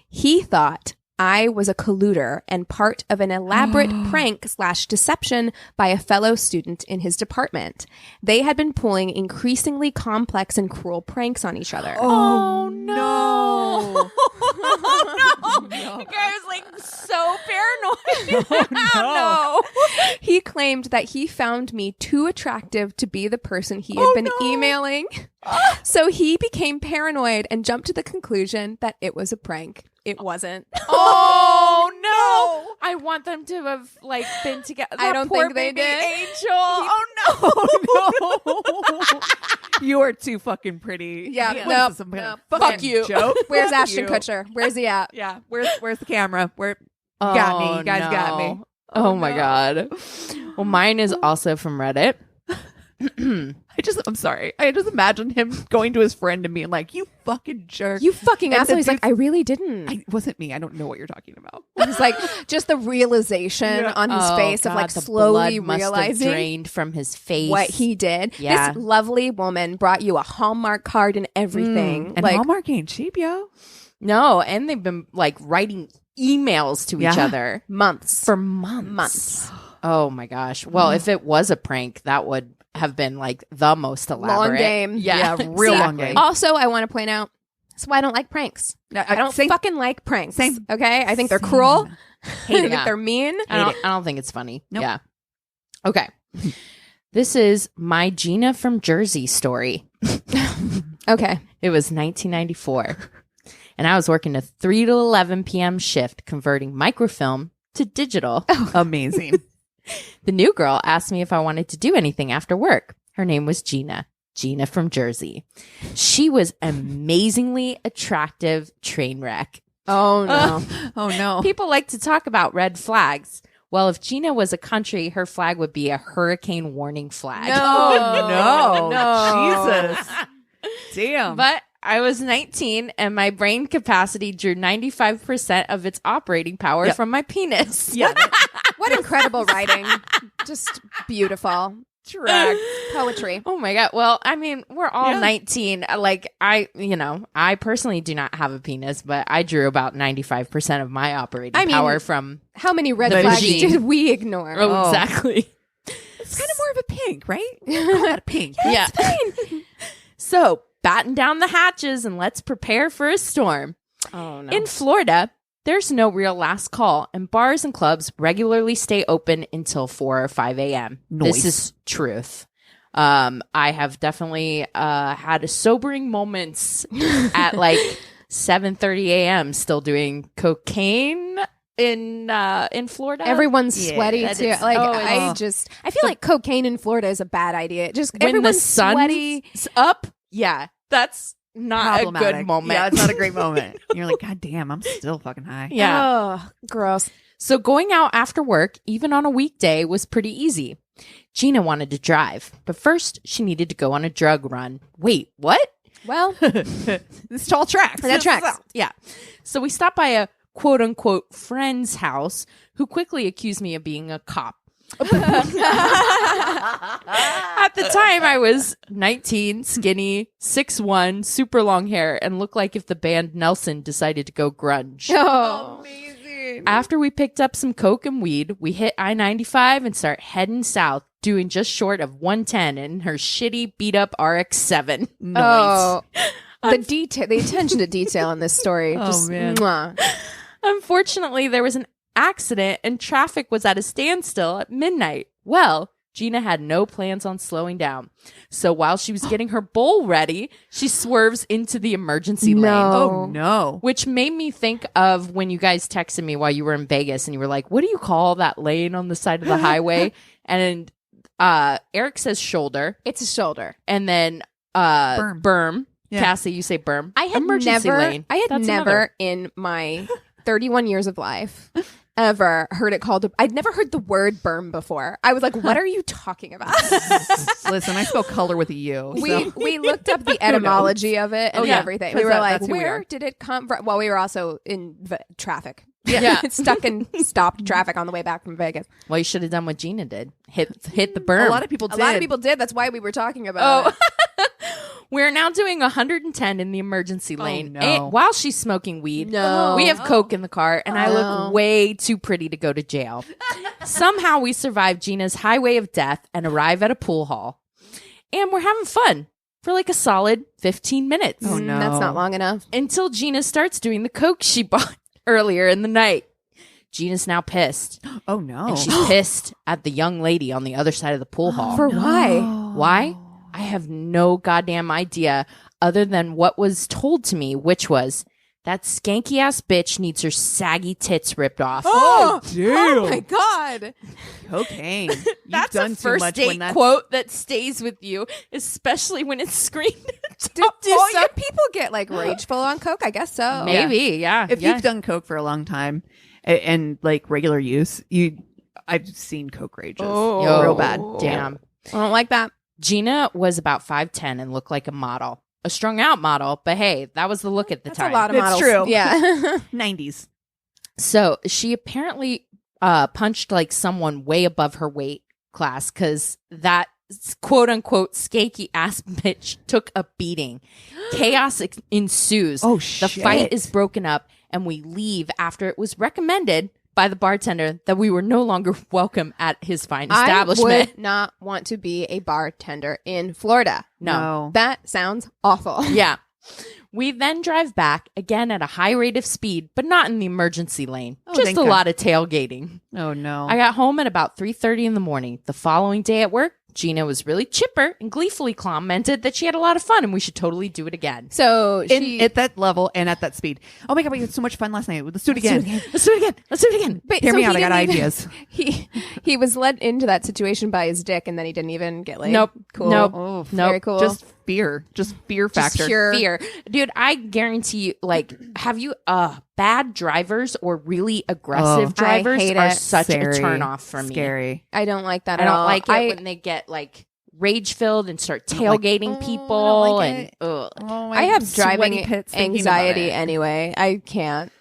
He thought I was a colluder and part of an elaborate prank/deception by a fellow student in his department. They had been pulling increasingly complex and cruel pranks on each other. Oh no. Oh, no. The guy was like so paranoid. No. He claimed that he found me too attractive to be the person he had been emailing. So he became paranoid and jumped to the conclusion that it was a prank. It wasn't. Oh no! I want them to have like been together. I don't think they did. Angel. Oh No. You are too fucking pretty. Yeah. What is this, some kind of Fuck fucking you. joke? Where's Fuck Ashton you. Kutcher? Where's he at? Yeah. Where's the camera? Where got me? You guys got me. Oh my god. Well, mine is also from Reddit. I'm sorry. I just imagine him going to his friend and being like, "You fucking jerk. You fucking And asshole." the He's like, dude's- I really didn't. It wasn't me. I don't know what you're talking about." He's like, just the realization on his face of like the slowly blood must have realizing drained from his face. what he did. Yeah. This lovely woman brought you a Hallmark card and everything. And like, Hallmark ain't cheap, yo. No, and they've been like writing emails to each Yeah. other months. for months. Oh my gosh. Well, if it was a prank, that would have been like the most elaborate. Long game. Yeah, real long game. Also, I want to point out, that's why I don't like pranks. I don't fucking like pranks. Same. Okay? I think they're cruel. I think Yeah. they're mean. I don't think it's funny. Nope. Yeah. Okay. This is my Gina from Jersey story. Okay. It was 1994. And I was working a 3 to 11 p.m. shift converting microfilm to digital. Amazing. The new girl asked me if I wanted to do anything after work. Her name was Gina. Gina from Jersey. She was amazingly attractive train wreck. Oh, no. Oh no. People like to talk about red flags. Well, if Gina was a country, her flag would be a hurricane warning flag. Oh no. Jesus. Damn. But I was 19 and my brain capacity drew 95% of its operating power from my penis. yeah. What incredible writing. Just beautiful. Track. Poetry. Oh my God. Well, I mean, we're all Yeah. 19. Like I personally do not have a penis, but I drew about 95% of my operating power from. How many red The flags machine. did we ignore? Oh, exactly. It's kind of more of a pink, right? Call that a pink. Yeah. So batten down the hatches and let's prepare for a storm. Oh, no. In Florida, there's no real last call, and bars and clubs regularly stay open until 4 or 5 a.m. Nice. This is truth. I have definitely had sobering moments at like 7:30 a.m. still doing cocaine in Florida. Everyone's Yeah, sweaty that too. is- Like oh, I feel like cocaine in Florida is a bad idea. Just when the everyone's sun's sweaty. up. Yeah, that's not a Problematic. good moment. Yeah, it's not a great moment. You're like, God damn, I'm still fucking high. Yeah. Oh, gross. So going out after work, even on a weekday, was pretty easy. Gina wanted to drive, but first she needed to go on a drug run. Wait, what? Well, This tall tracks. that tracks. Yeah. So we stopped by a quote unquote friend's house who quickly accused me of being a cop. At the time, I was 19, skinny, 6'1", super long hair, and looked like if the band Nelson decided to go grunge. Oh. Amazing. After we picked up some coke and weed, we hit I-95 and start heading south, doing just short of 110 in her shitty, beat-up RX-7. Oh. The attention to detail in this story. Oh, Just, man. mwah. Unfortunately, there was an accident and traffic was at a standstill at midnight. Well, Gina had no plans on slowing down. So while she was getting her bowl ready, she swerves into the emergency lane. Oh, no. Which made me think of when you guys texted me while you were in Vegas and you were like, what do you call that lane on the side of the highway? And Eric says shoulder. It's a shoulder. And then berm. Yeah. Cassie, you say berm. I had emergency lane. That's never in my 31 years of life ever heard it called. I'd never heard the word berm before. I was like, what are you talking about? Listen, I spell color with a U. We looked up the etymology of it and everything. We were like, where did it come from? Well, we were also in traffic. Yeah. Stuck in stopped traffic on the way back from Vegas. Well, you should have done what Gina did. Hit the berm. A lot of people did. That's why we were talking about it. We're now doing 110 in the emergency lane. Oh, no. While she's smoking weed. No. We have Coke in the car, and I look way too pretty to go to jail. Somehow we survive Gina's highway of death and arrive at a pool hall. And we're having fun for like a solid 15 minutes. Oh, no. That's not long enough. Until Gina starts doing the Coke she bought earlier in the night. Gina's now pissed. Oh, no. And she's pissed at the young lady on the other side of the pool hall. For why? Why? I have no goddamn idea other than what was told to me, which was that skanky ass bitch needs her saggy tits ripped off. Oh, damn. Oh my God. Cocaine. That's done a too first much date when that's... quote that stays with you, especially when it's screamed. Do some people get like rageful on Coke? I guess so. Maybe, yeah. If you've done Coke for a long time and like regular use, I've seen Coke rages. Real bad. Damn. I don't like that. Gina was about 5'10" and looked like a model. A strung out model, but hey, that was the look at the time. That's a lot of models. It's true. Yeah. 90s. So she apparently punched like someone way above her weight class because that quote unquote skanky ass bitch took a beating. Chaos ensues. Oh, shit. The fight is broken up and we leave after it was recommended by the bartender that we were no longer welcome at his fine establishment. I would not want to be a bartender in Florida. No. That sounds awful. Yeah. We then drive back again at a high rate of speed, but not in the emergency lane. Just a lot of tailgating. Oh, no. I got home at about 3:30 in the morning. The following day at work, Gina was really chipper and gleefully commented that she had a lot of fun and we should totally do it again. So at that level and at that speed. Oh my God, we had so much fun last night. Let's do it again. Let's do it again. Let's do it again. But, Hear me out. I got ideas. He was led into that situation by his dick and then he didn't even get laid. Nope. Cool. Nope. Oh, Very cool. Just fear factor. Just pure fear. Dude, I guarantee you, like, have you bad drivers or really aggressive drivers are such a turnoff for me. Scary. I don't like that I at don't all. like it when they get like rage filled and start tailgating people I have driving anxiety anyway. I can't.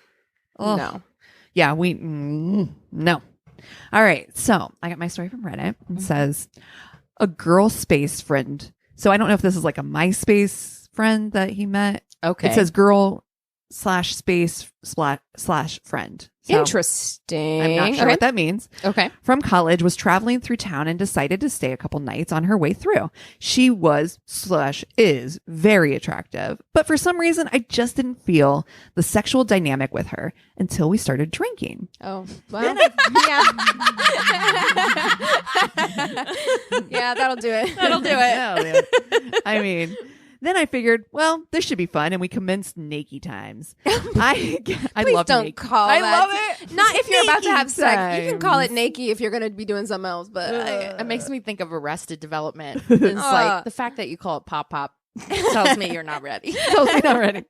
Oh. No. Yeah, no. All right. So I got my story from Reddit. It says a girl space friend. So I don't know if this is like a MySpace friend that he met. Okay. It says girl/space/friend. So Interesting. I'm not sure what that means. Okay. From college, was traveling through town and decided to stay a couple nights on her way through. She was/is very attractive, but for some reason, I just didn't feel the sexual dynamic with her until we started drinking. Oh, well, yeah, that'll do it. That'll do it. Oh, yeah. I mean, then I figured, well, this should be fun, and we commenced naked times. I Please love don't naked. call I that. love it. Not if you're about to have sex. You can call it times. naked if you're going to be doing something else. But It makes me think of Arrested Development. It's like the fact that you call it pop pop tells me you're not ready. Totally not ready.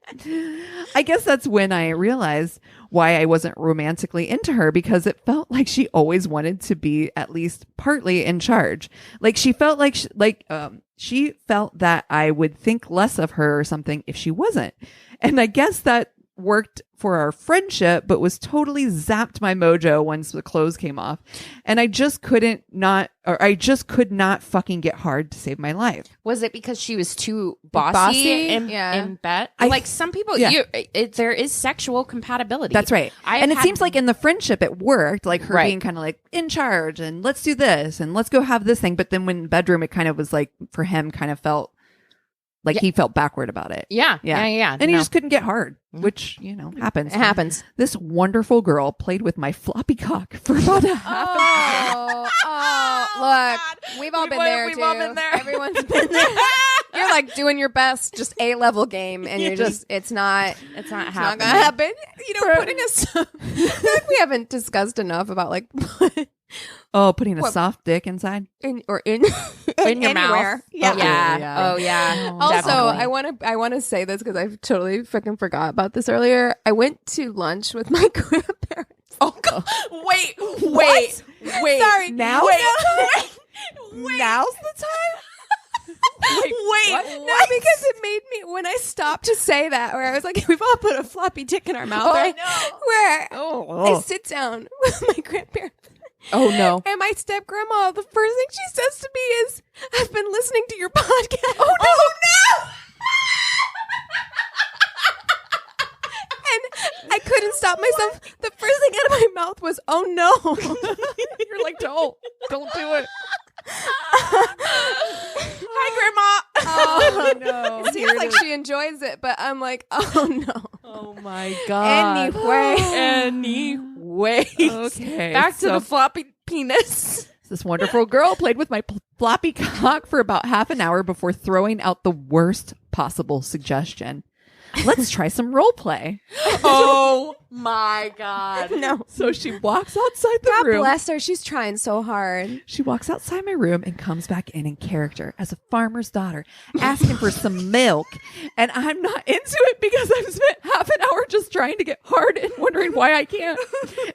I guess that's when I realized why I wasn't romantically into her, because it felt like she always wanted to be at least partly in charge. Like she felt like she felt that I would think less of her or something if she wasn't. And I guess that worked for our friendship, but was totally zapped my mojo once the clothes came off. And I just could not fucking get hard to save my life. Was it because she was too bossy in bed? Like some people, there is sexual compatibility. That's right. And it seems like in the friendship it worked, like her being kind of like in charge and let's do this and let's go have this thing. But then when in the bedroom, it kind of was like, for him, kind of felt like he felt backward about it. Yeah. And he just couldn't get hard, which, happens. It happens. This wonderful girl played with my floppy cock for about a half an hour. Look, we've all been there, we've too. all been there. Everyone's been there. You're like doing your best, just A-level game, and you're just, it's not happening. not gonna happen. You know, putting us, I feel like we haven't discussed enough about like, putting a soft dick inside? in your anywhere. mouth. Yeah. Yeah. Oh, yeah. Also, Definitely. I want to say this because I totally freaking forgot about this earlier. I went to lunch with my grandparents. Oh, God. Wait. Sorry. Now? Wait. Now's the time? No, because it made me, when I stopped to say that, where I was like, we've all put a floppy dick in our mouth, right? No. Where I sit down with my grandparents. Oh, no. And my step grandma, the first thing she says to me is, I've been listening to your podcast. Oh, no. And I couldn't stop myself. The first thing out of my mouth was, oh, no. You're like, don't do it. Hi, Oh, no. It seems like she enjoys it, but I'm like, oh, no. Oh, my God. Anyway. Okay. Back to the floppy penis. This wonderful girl played with my floppy cock for about half an hour before throwing out the worst possible suggestion. Let's try some role play. Oh, my God. No. So she walks outside the God room. bless her. She's trying so hard. She walks outside my room and comes back in character as a farmer's daughter, asking for some milk. And I'm not into it because I've spent half an hour just trying to get hard and wondering why I can't.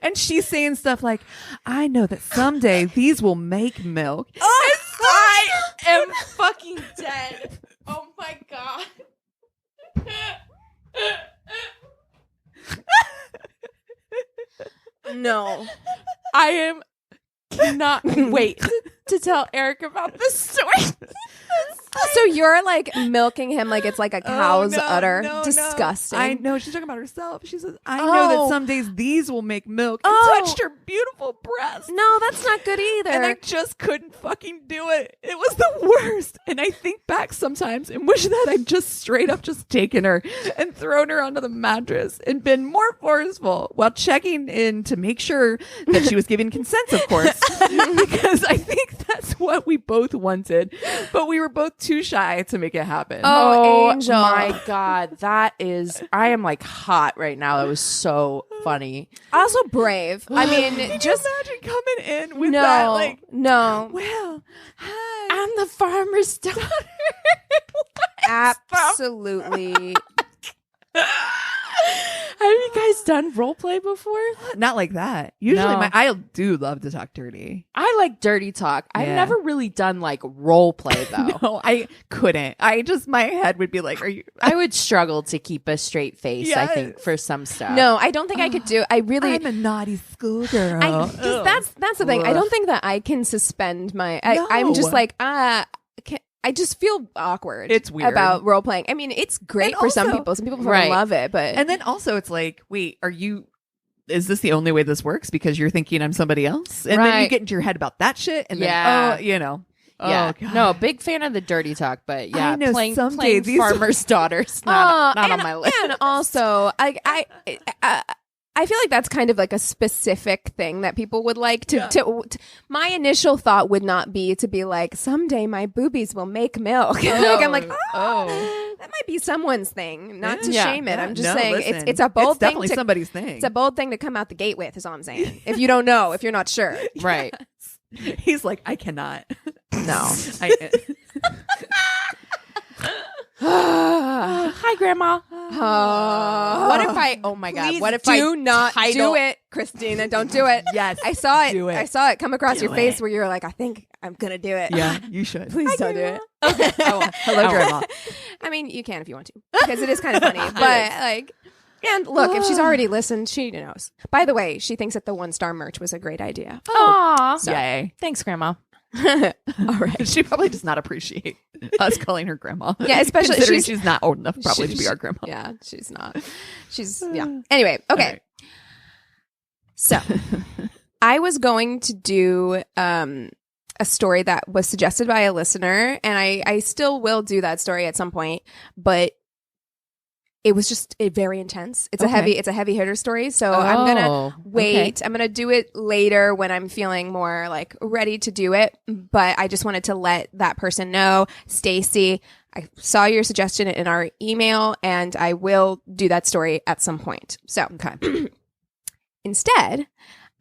And she's saying stuff like, I know that someday these will make milk. Oh, I am fucking dead. Oh, my God. No. I cannot wait to tell Eric about this story. So you're like milking him like it's like a cow's no, udder. no, Disgusting. I know. She's talking about herself. She says, I know that some days these will make milk. And Oh. touched her beautiful breast. No, that's not good either. And I just couldn't fucking do it. It was the worst. And I think back sometimes and wish that I'd just straight up just taken her and thrown her onto the mattress and been more forceful while checking in to make sure that she was giving consent, of course, because I think that's what we both wanted. But we were both too shy to make it happen. Oh, Angel. My God. That is, I am like hot right now. That was so funny. Also brave. I mean, Can just you imagine coming in with no, that? Like, no. well, hi. I'm the farmer's daughter. Absolutely. Have you guys done role play before? Not like that. Usually, No. I do love to talk dirty. I like dirty talk. I've Yeah. never really done like role play though. No, I couldn't. My head would be like, "Are you?" I would struggle to keep a straight face, I think, Yes. for some stuff. No, I don't think I could do. I really. I'm a naughty schoolgirl. That's the thing. I don't think that I can suspend my. I'm just No. like I just feel awkward. It's weird. about role playing. I mean, it's great And for some also- people. Some people Right. love it, but And then also, it's like, wait, are you? Is this the only way this works? Because you're thinking I'm somebody else, and then you Right. get into your head about that shit, and Yeah. then you know, Yeah. oh, God. No, big fan of the dirty talk, but yeah, I know playing someday these- farmer's daughters not and, on my list. And also, I feel like that's kind of like a specific thing that people would like to my initial thought would not be to be like, someday my boobies will make milk. Like, I'm like, that might be someone's thing. Not to Yeah. shame it. I'm just No, saying listen, it's a bold it's thing. definitely somebody's thing. It's a bold thing to come out the gate with, is all I'm saying. If you don't know, if you're not sure. Right. He's like, I cannot. No. Hi, Grandma. What if I? Oh my God! Please What if do I not title- do it, Christina? Don't do it. Yes, I saw it. do it. I saw it come across Do your face it. where you were like, I think I'm gonna do it. Yeah, you should. Please don't do it. Oh, hello, Grandma. I mean, you can if you want to, because it is kind of funny. But like, and look, if she's already listened, she knows. By the way, she thinks that the 1-star merch was a great idea. Aw. Yay. Thanks, Grandma. All right. She probably does not appreciate us calling her grandma. Yeah, especially considering she's- she's not old enough probably to be our grandma. Yeah, she's not. She's yeah. Anyway, okay. All right. So I was going to do a story that was suggested by a listener, and I still will do that story at some point, but it was just very intense. It's a heavy hitter story. So I'm going to wait. Okay. I'm going to do it later when I'm feeling more like ready to do it. But I just wanted to let that person know, Stacy, I saw your suggestion in our email and I will do that story at some point. So instead,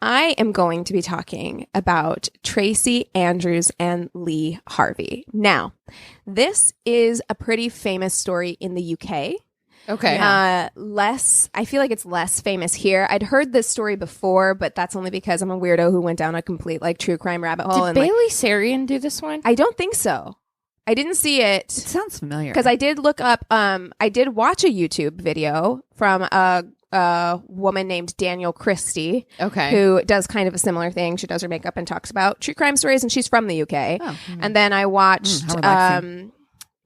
I am going to be talking about Tracie Andrews and Lee Harvey. Now, this is a pretty famous story in the UK. Okay. I feel like it's less famous here. I'd heard this story before, but that's only because I'm a weirdo who went down a complete like true crime rabbit hole. Did Bailey Sarian do this one? I don't think so. I didn't see it. It sounds familiar. Because I did look up, I did watch a YouTube video from a woman named Danielle Christie. Okay. Who does kind of a similar thing. She does her makeup and talks about true crime stories, and she's from the UK. Oh. And then I watched,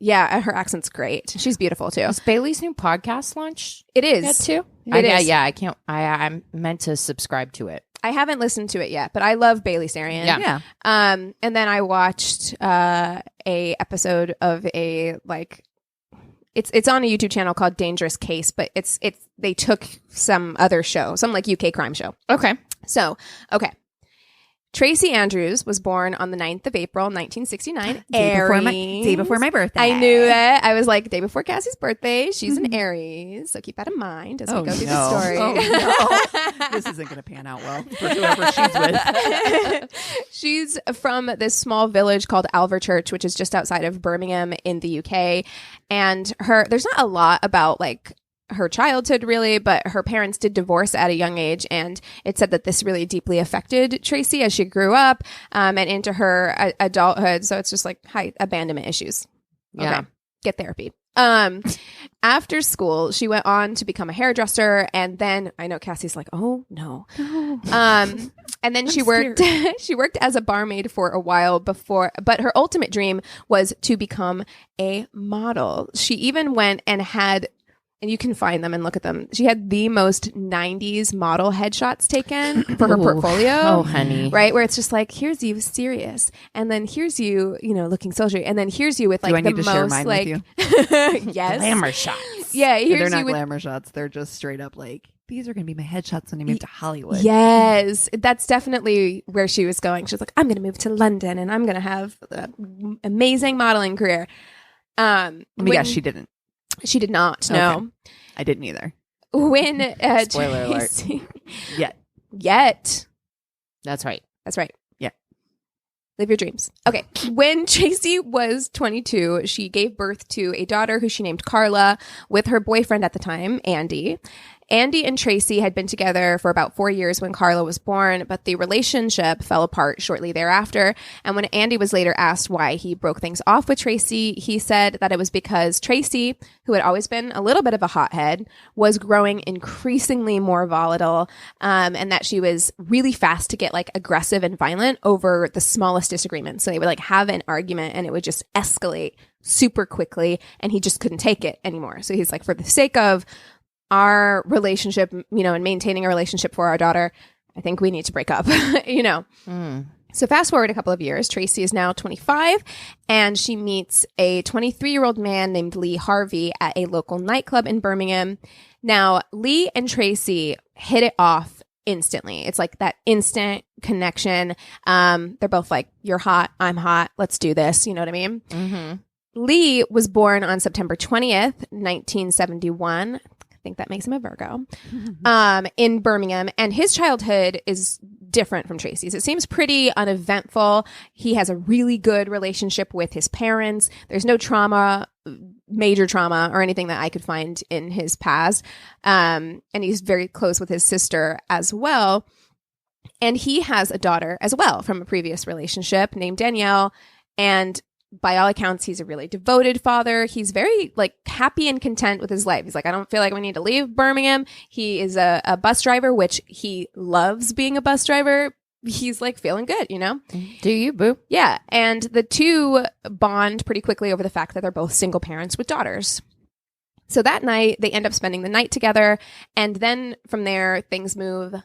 yeah, her accent's great. She's beautiful too. Is Bailey's new podcast launch? It is. Yet too? It is. Yeah, I can't. I'm meant to subscribe to it. I haven't listened to it yet, but I love Bailey Sarian. Yeah. And then I watched a episode of a like it's on a YouTube channel called Dangerous Case, but it's they took some other show, some like UK crime show. Okay. So, okay. Tracie Andrews was born on the 9th of April, 1969. Day before my birthday. I knew it. I was like, day before Cassie's birthday. She's an Aries. So keep that in mind as we go through the story. Oh, no. This isn't going to pan out well for whoever she's with. She's from this small village called Alverchurch, which is just outside of Birmingham in the UK. And there's not a lot about like her childhood really, but her parents did divorce at a young age, and it said that this really deeply affected Tracie as she grew up and into her adulthood. So it's just like abandonment issues. Yeah. Okay. Get therapy. After school, she went on to become a hairdresser, and then I know Cassie's like, oh no. And then she worked as a barmaid for a while but her ultimate dream was to become a model. She even went and had, and you can find them and look at them, she had the most 90s model headshots taken for her portfolio. Oh, honey. Right? Where it's just like, here's you serious. And then here's you, looking sultry. And then here's you with like the most share mine like, with you? Yes. Glamour shots. Yeah. They're not glamour shots. They're just straight up like, these are going to be my headshots when I move to Hollywood. Yes. That's definitely where she was going. She was like, I'm going to move to London and I'm going to have an amazing modeling career. Let me guess, she didn't. She did not. No, okay. I didn't either. When spoiler alert. Yet. That's right. Yeah. Live your dreams. Okay. When Tracie was 22, she gave birth to a daughter who she named Carla with her boyfriend at the time, Andy. Andy and Tracie had been together for about 4 years when Carla was born, but the relationship fell apart shortly thereafter. And when Andy was later asked why he broke things off with Tracie, he said that it was because Tracie, who had always been a little bit of a hothead, was growing increasingly more volatile, and that she was really fast to get like aggressive and violent over the smallest disagreements. So they would like have an argument and it would just escalate super quickly, and he just couldn't take it anymore. So he's like, for the sake of our relationship, and maintaining a relationship for our daughter, I think we need to break up, So fast forward a couple of years, Tracie is now 25 and she meets a 23-year-old man named Lee Harvey at a local nightclub in Birmingham. Now, Lee and Tracie hit it off instantly. It's like that instant connection. They're both like, you're hot, I'm hot, let's do this. You know what I mean? Mm-hmm. Lee was born on September 20th, 1971. I think that makes him a Virgo, in Birmingham. And his childhood is different from Tracie's. It seems pretty uneventful. He has a really good relationship with his parents. There's no major trauma or anything that I could find in his past. And he's very close with his sister as well. And he has a daughter as well from a previous relationship named Danielle. And by all accounts, he's a really devoted father. He's very like happy and content with his life. He's like, I don't feel like we need to leave Birmingham. He is a bus driver, which he loves being a bus driver. He's like feeling good, Do you, boo? Yeah. And the two bond pretty quickly over the fact that they're both single parents with daughters. So that night, they end up spending the night together. And then from there, things move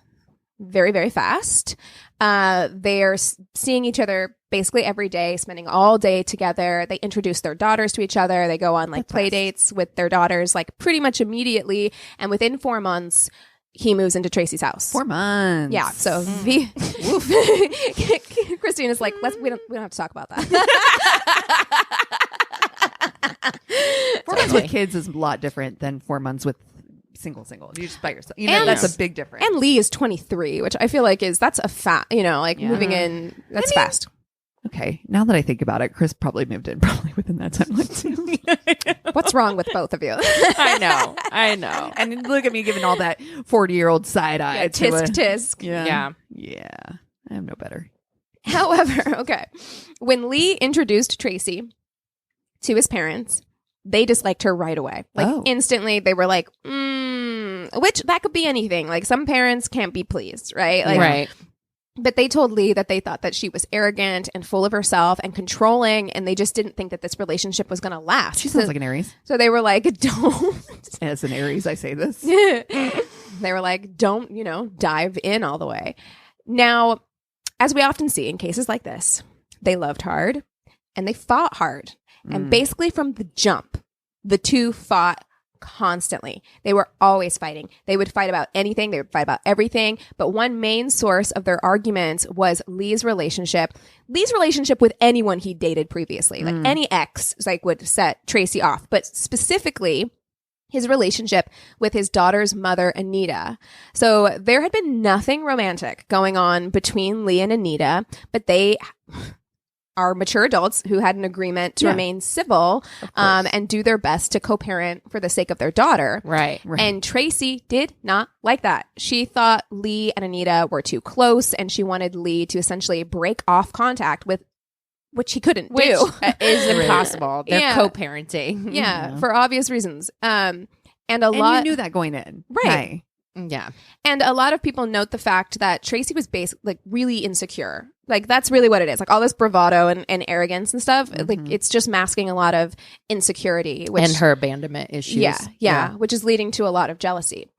very, very fast. They're seeing each other basically every day, spending all day together. They introduce their daughters to each other. They go on like play dates with their daughters like pretty much immediately. And within 4 months, he moves into Tracie's house. 4 months. Yeah. So Christina's like, we don't have to talk about that. 4 months with kids is a lot different than 4 months with single. You're just by yourself. You know, that's a big difference. And Lee is 23, which I feel like that's a moving in. That's fast. Okay. Now that I think about it, Chris probably moved in within that timeline too. What's wrong with both of you? I know. And look at me giving all that 40-year-old side eye. Yeah, tisk. Yeah. I am no better. However, okay. When Lee introduced Tracie to his parents, they disliked her right away. Instantly, they were like, which that could be anything. Like some parents can't be pleased, right? Like, right. But they told Lee that they thought that she was arrogant and full of herself and controlling, and they just didn't think that this relationship was going to last. She sounds like an Aries. So they were like, don't. As an Aries, I say this. They were like, don't, dive in all the way. Now, as we often see in cases like this, they loved hard and they fought hard. And basically from the jump, the two fought constantly. They were always fighting. They would fight about anything. They would fight about everything. But one main source of their arguments was Lee's relationship with anyone he dated previously. Like any ex would set Tracie off. But specifically his relationship with his daughter's mother, Anita. So there had been nothing romantic going on between Lee and Anita, but they are mature adults who had an agreement to remain civil and do their best to co-parent for the sake of their daughter. Right. And Tracie did not like that. She thought Lee and Anita were too close, and she wanted Lee to essentially break off contact with, which he couldn't do. Is impossible. They're co-parenting. Yeah, for obvious reasons. And you knew that going in. Right. Yeah. And a lot of people note the fact that Tracie was basically really insecure. Like that's really what it is. Like all this bravado and arrogance and stuff. Like it's just masking a lot of insecurity. And her abandonment issues. Yeah. Which is leading to a lot of jealousy.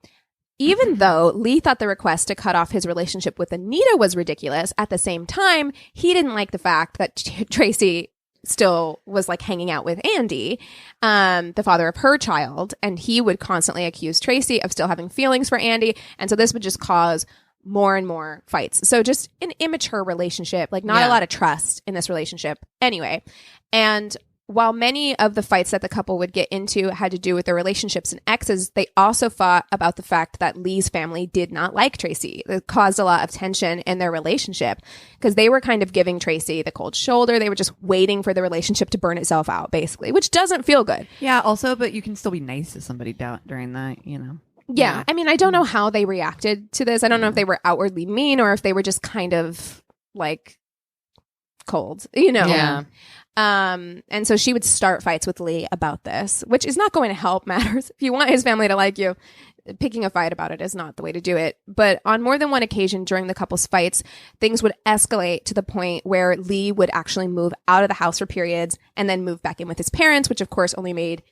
Even though Lee thought the request to cut off his relationship with Anita was ridiculous, at the same time, he didn't like the fact that Tracie still was like hanging out with Andy, the father of her child, and he would constantly accuse Tracie of still having feelings for Andy, and so this would just cause more and more fights. So just an immature relationship, like not a lot of trust in this relationship anyway. And while many of the fights that the couple would get into had to do with their relationships and exes, they also fought about the fact that Lee's family did not like Tracie. It caused a lot of tension in their relationship because they were kind of giving Tracie the cold shoulder. They were just waiting for the relationship to burn itself out, basically, which doesn't feel good. Yeah, also, but you can still be nice to somebody during that, you know. Yeah. I mean, I don't know how they reacted to this. I don't know if they were outwardly mean or if they were just kind of like cold, you know? Yeah. And so she would start fights with Lee about this, which is not going to help matters. If you want his family to like you, picking a fight about it is not the way to do it. But on more than one occasion during the couple's fights, things would escalate to the point where Lee would actually move out of the house for periods and then move back in with his parents, which of course only made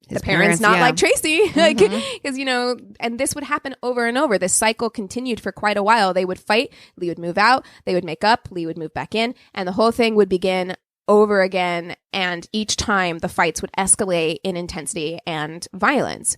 the parents not like Tracie, because, you know, and this would happen over and over. This cycle continued for quite a while. They would fight, Lee would move out, they would make up, Lee would move back in, and the whole thing would begin over again. And each time the fights would escalate in intensity and violence.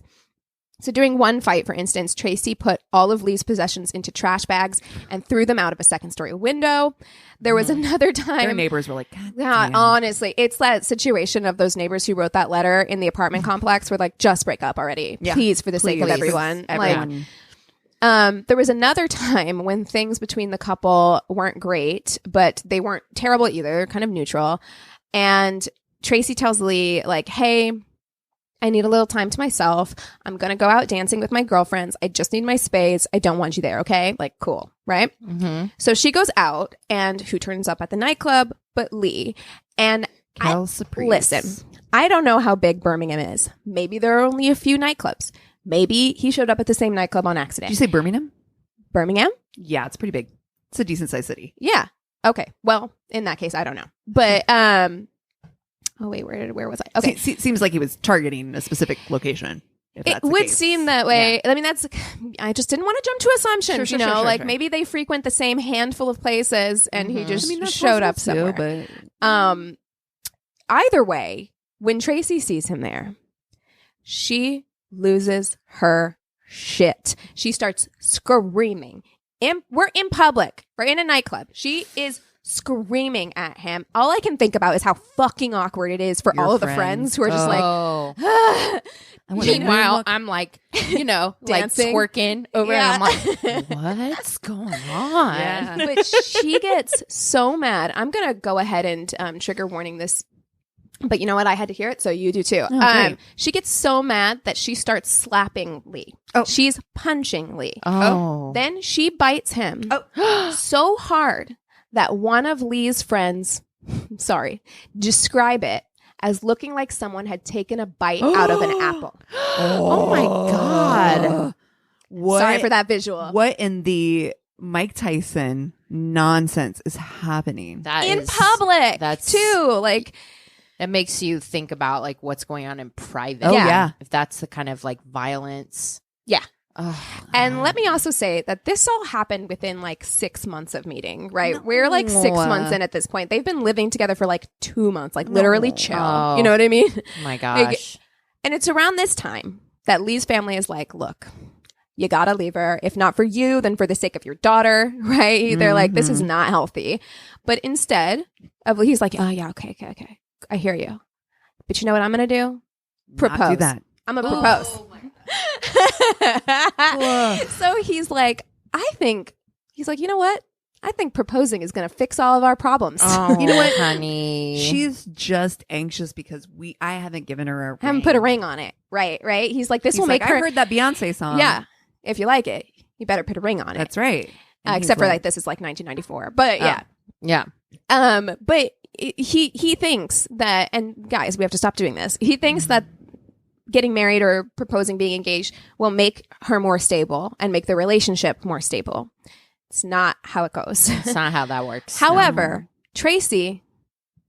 So during one fight, for instance, Tracie put all of Lee's possessions into trash bags and threw them out of a second-story window. There was another time... Their neighbors were like, God yeah, damn. Honestly, it's that situation of those neighbors who wrote that letter in the apartment complex were like, just break up already. Yeah. Please, for the sake of everyone. Like, there was another time when things between the couple weren't great, but they weren't terrible either, kind of neutral. And Tracie tells Lee, like, hey... I need a little time to myself. I'm going to go out dancing with my girlfriends. I just need my space. I don't want you there. Okay. Like, cool. Right. Mm-hmm. So she goes out, and who turns up at the nightclub but Lee. And listen, I don't know how big Birmingham is. Maybe there are only a few nightclubs. Maybe he showed up at the same nightclub on accident. Did you say Birmingham? Birmingham? Yeah, it's pretty big. It's a decent sized city. Yeah. Okay. Well, in that case, I don't know. But, oh wait, where was I? Okay, seems like he was targeting a specific location. It would seem that way. Yeah. I mean, I just didn't want to jump to assumptions, sure. Maybe they frequent the same handful of places and he just showed up somewhere. But either way, when Tracie sees him there, she loses her shit. She starts screaming. We're in public. We're in a nightclub. She is screaming at him. All I can think about is how fucking awkward it is for all of the friends who are just like, meanwhile, I'm like, like twerking over and I'm like, what's going on? Yeah. But she gets so mad. I'm going to go ahead and trigger warning this. But you know what? I had to hear it, so you do too. She gets so mad that she starts slapping Lee. Oh. She's punching Lee. Oh. Then she bites him so hard that one of Lee's friends, describe it as looking like someone had taken a bite out of an apple. Oh my God. Sorry for that visual. What in the Mike Tyson nonsense is happening? In public, that's too. Like, it makes you think about like what's going on in private. Oh, yeah. If that's the kind of like violence. Yeah. And let me also say that this all happened within like 6 months of meeting, right? No. We're like 6 months in at this point. They've been living together for like 2 months, like literally chill. Oh. You know what I mean? My gosh. And it's around this time that Lee's family is like, look, you gotta leave her. If not for you, then for the sake of your daughter, right? They're like, this is not healthy. But instead of, he's like, oh yeah, okay. I hear you. But you know what I'm going to do? Propose. Not do that. I'm going to propose. So he's like, you know what? I think proposing is going to fix all of our problems. Oh, you know what, honey? She's just anxious because I haven't given her a ring. Haven't put a ring on it. Right. He's like, this will make her. I heard that Beyonce song. Yeah. If you like it, you better put a ring on it. That's right. Except for like, this is like 1994. But yeah. But he thinks that, and guys, we have to stop doing this. He thinks that getting married or proposing, being engaged will make her more stable and make the relationship more stable. It's not how it goes. It's not how that works. However, Tracie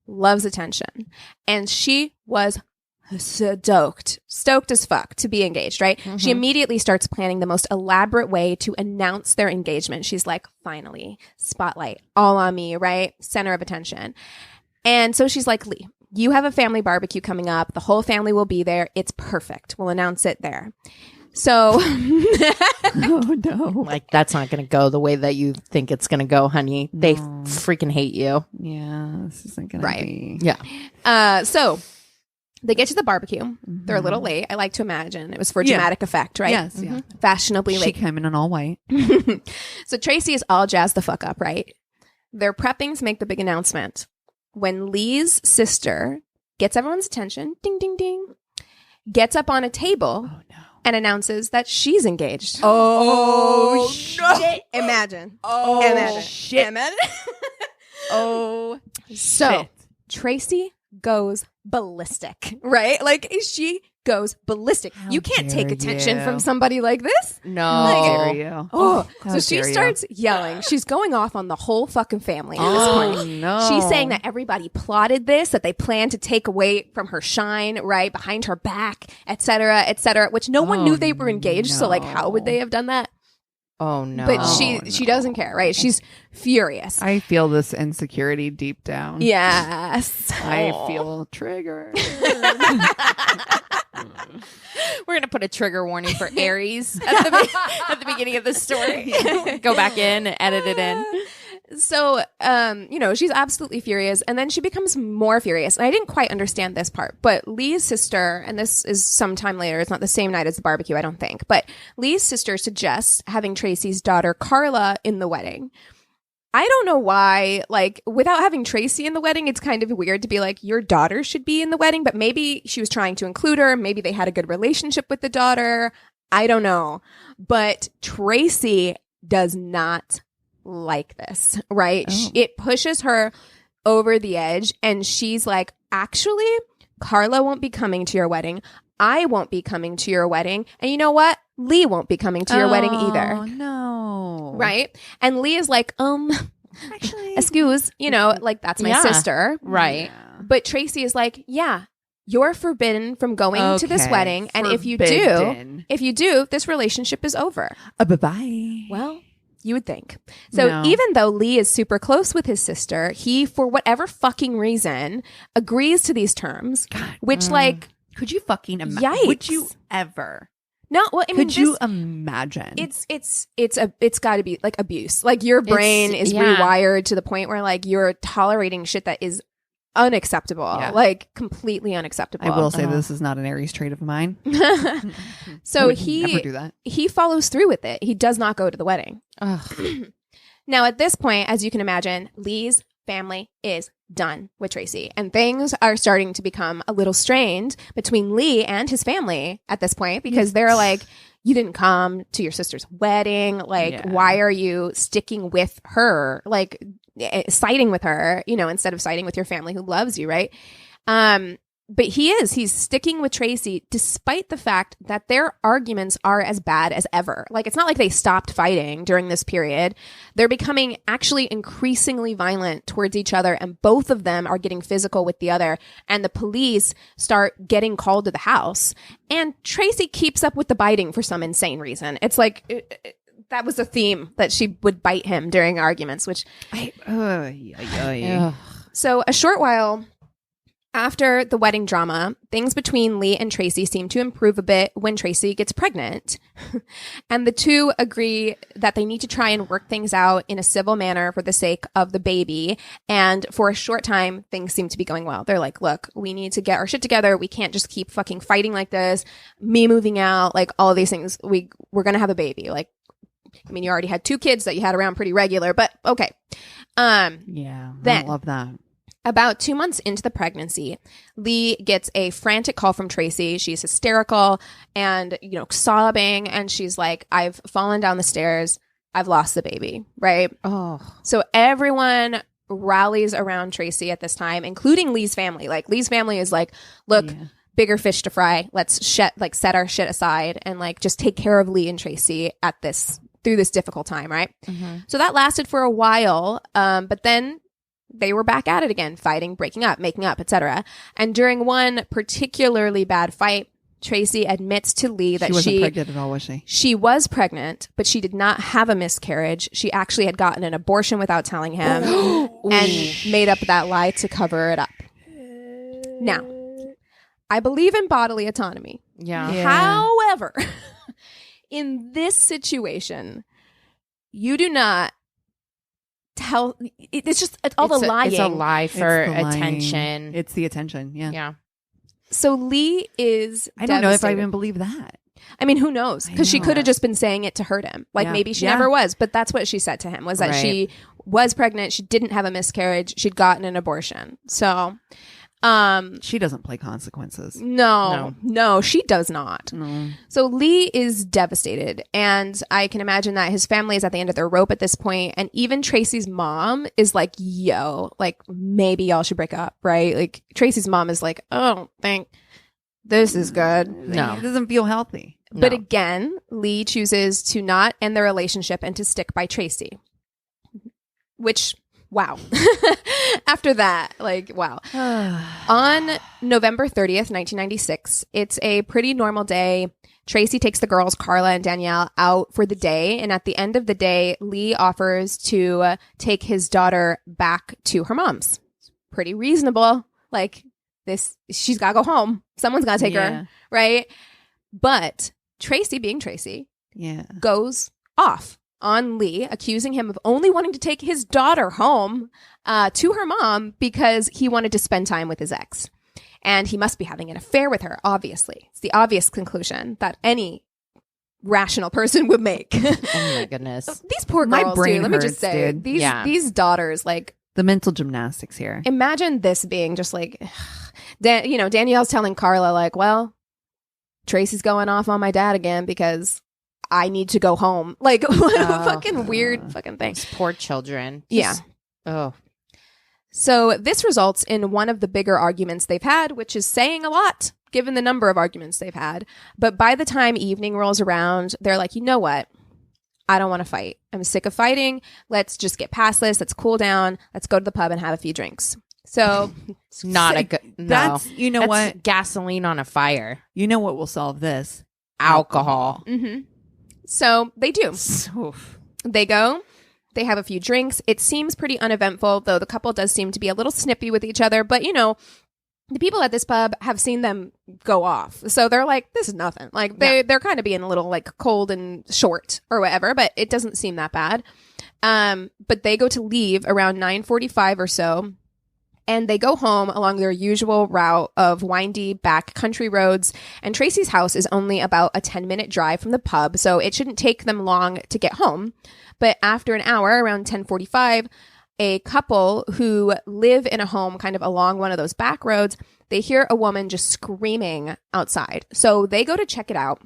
loves attention and she was stoked as fuck to be engaged, right? She immediately starts planning the most elaborate way to announce their engagement. She's like, finally, spotlight all on me, right? Center of attention. And so she's like, Lee, you have a family barbecue coming up. The whole family will be there. It's perfect. We'll announce it there. So, oh no, like that's not going to go the way that you think it's going to go, honey. They freaking hate you. Yeah, this isn't going to be. Yeah. So they get to the barbecue. They're a little late. I like to imagine it was for dramatic effect, right? Yes. Yeah. Fashionably late. She came in all white. So Tracie is all jazzed the fuck up, right? They're prepping to make the big announcement. When Lee's sister gets everyone's attention, ding, ding, ding, gets up on a table and announces that she's engaged. Oh, shit. Imagine. Oh, imagine. Shit. Imagine. Oh, so shit. Tracie goes ballistic, right? Like she goes ballistic. You can't take attention from somebody like this. No. How dare you? So she starts yelling. She's going off on the whole fucking family at this point. No. She's saying that everybody plotted this, that they planned to take away from her shine, right? Behind her back, et cetera, which no one knew they were engaged. No. So like, how would they have done that? Oh no. But she doesn't care, right? She's furious. I feel this insecurity deep down. Yes. I feel triggered. We're gonna put a trigger warning for Aries at the beginning of the story. Go back in and edit it in. So, she's absolutely furious, and then she becomes more furious. And I didn't quite understand this part, but Lee's sister, and this is sometime later, it's not the same night as the barbecue, I don't think, but Lee's sister suggests having Tracie's daughter Carla in the wedding. I don't know why, like, without having Tracie in the wedding, it's kind of weird to be like, your daughter should be in the wedding, but maybe she was trying to include her. Maybe they had a good relationship with the daughter. I don't know. But Tracie does not like this, right? Oh. It pushes her over the edge, and she's like, actually, Carla won't be coming to your wedding. I won't be coming to your wedding. And you know what? Lee won't be coming to your wedding either. Oh, no. Right? And Lee is like, actually, excuse, like, that's my sister. Right. Yeah. But Tracie is like, yeah, you're forbidden from going to this wedding. And if you do, this relationship is over. Bye-bye. Well, you would think. So even though Lee is super close with his sister, he, for whatever fucking reason, agrees to these terms, which like, could you fucking imagine? Would you ever? No, well, I mean, could you imagine? It's got to be like abuse. Like your brain is rewired to the point where like you're tolerating shit that is unacceptable, like completely unacceptable. I will say this is not an Aries trait of mine. So he never do that. He follows through with it. He does not go to the wedding. Now at this point, as you can imagine, Lee's family is done with Tracie, and things are starting to become a little strained between Lee and his family at this point, because they're like, you didn't come to your sister's wedding, like why are you sticking with her, like siding with her, you know, instead of siding with your family who loves you, right? But he's sticking with Tracie despite the fact that their arguments are as bad as ever. Like, it's not like they stopped fighting during this period. They're becoming actually increasingly violent towards each other, and both of them are getting physical with the other, and the police start getting called to the house, and Tracie keeps up with the biting for some insane reason. It's like that was a theme, that she would bite him during arguments, which So a short while after the wedding drama, things between Lee and Tracie seem to improve a bit when Tracie gets pregnant. And the two agree that they need to try and work things out in a civil manner for the sake of the baby. And for a short time, things seem to be going well. They're like, look, we need to get our shit together. We can't just keep fucking fighting like this. Me moving out, like all of these things. We're going to have a baby. Like, I mean, you already had 2 kids that you had around pretty regular, but okay. Yeah, I love that. About 2 months into the pregnancy, Lee gets a frantic call from Tracie. She's hysterical and, you know, sobbing. And she's like, I've fallen down the stairs. I've lost the baby. Right. Oh, so everyone rallies around Tracie at this time, including Lee's family. Like, Lee's family is like, look, bigger fish to fry. Let's set our shit aside and like just take care of Lee and Tracie through this difficult time. Right. Mm-hmm. So that lasted for a while. But then they were back at it again, fighting, breaking up, making up, etc. And during one particularly bad fight, Tracie admits to Lee that she wasn't pregnant at all, was she? She was pregnant, but she did not have a miscarriage. She actually had gotten an abortion without telling him and made up that lie to cover it up. Now, I believe in bodily autonomy. Yeah. However, in this situation, you do not tell. It's all the lying. It's a lie for attention. It's the attention. Yeah. So Lee is I don't know if I even believe that. I mean, who knows? Because she could have just been saying it to hurt him. Like maybe she never was, but that's what she said to him, was that she was pregnant. She didn't have a miscarriage. She'd gotten an abortion. So she doesn't play consequences. No, she does not. No. So Lee is devastated, and I can imagine that his family is at the end of their rope at this point, and even Tracie's mom is like, yo, like maybe y'all should break up, right? Like Tracie's mom is like, oh, I don't think this is good. No, it doesn't feel healthy. But again, Lee chooses to not end the relationship and to stick by Tracie, which, wow. After that, like, wow. On November 30th, 1996, it's a pretty normal day. Tracie takes the girls, Carla and Danielle, out for the day. And at the end of the day, Lee offers to take his daughter back to her mom's. It's pretty reasonable. Like, she's got to go home. Someone's got to take her, right? But Tracie, being Tracie, goes off on Lee, accusing him of only wanting to take his daughter home to her mom because he wanted to spend time with his ex. And he must be having an affair with her, obviously. It's the obvious conclusion that any rational person would make. Oh my goodness. These poor girls, my brain let me just hurts, say, dude. These daughters, like, the mental gymnastics here. Imagine this being just like, Danielle's telling Carla, like, well, Tracie's going off on my dad again because I need to go home. Like, what a fucking weird fucking thing. These poor children. Oh. So this results in one of the bigger arguments they've had, which is saying a lot, given the number of arguments they've had. But by the time evening rolls around, they're like, you know what? I don't want to fight. I'm sick of fighting. Let's just get past this. Let's cool down. Let's go to the pub and have a few drinks. So It's not a good. No, That's, you know That's what? gasoline on a fire. You know what will solve this? Alcohol. mm-hmm. So they do. Oof. They go. They have a few drinks. It seems pretty uneventful, though the couple does seem to be a little snippy with each other. But, you know, the people at this pub have seen them go off. So they're like, this is nothing. Like, they're kind of being a little, like, cold and short or whatever, but it doesn't seem that bad. But they go to leave around 9:45 or so. And they go home along their usual route of windy back country roads. And Tracie's house is only about a 10-minute drive from the pub, so it shouldn't take them long to get home. But after an hour, around 10:45, a couple who live in a home kind of along one of those back roads, they hear a woman just screaming outside. So they go to check it out.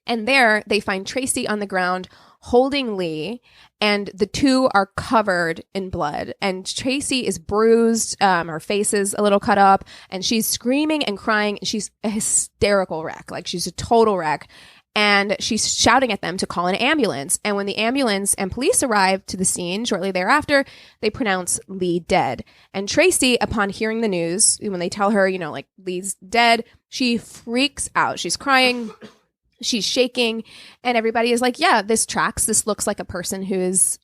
And there they find Tracie on the ground holding Lee, and the two are covered in blood. And Tracie is bruised, her face is a little cut up, and she's screaming and crying. She's a hysterical wreck. Like, she's a total wreck. And she's shouting at them to call an ambulance. And when the ambulance and police arrive to the scene shortly thereafter, they pronounce Lee dead. And Tracie, upon hearing the news, when they tell her, you know, like, Lee's dead, she freaks out. She's crying. She's shaking, and everybody is like, yeah, this tracks. This looks like a person who has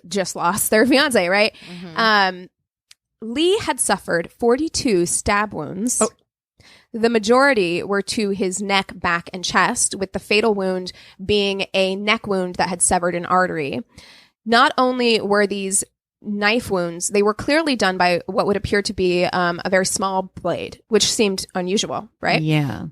just lost their fiance, right? Mm-hmm. Lee had suffered 42 stab wounds. Oh. The majority were to his neck, back, and chest, with the fatal wound being a neck wound that had severed an artery. Not only were these knife wounds, they were clearly done by what would appear to be a very small blade, which seemed unusual, right? Yeah.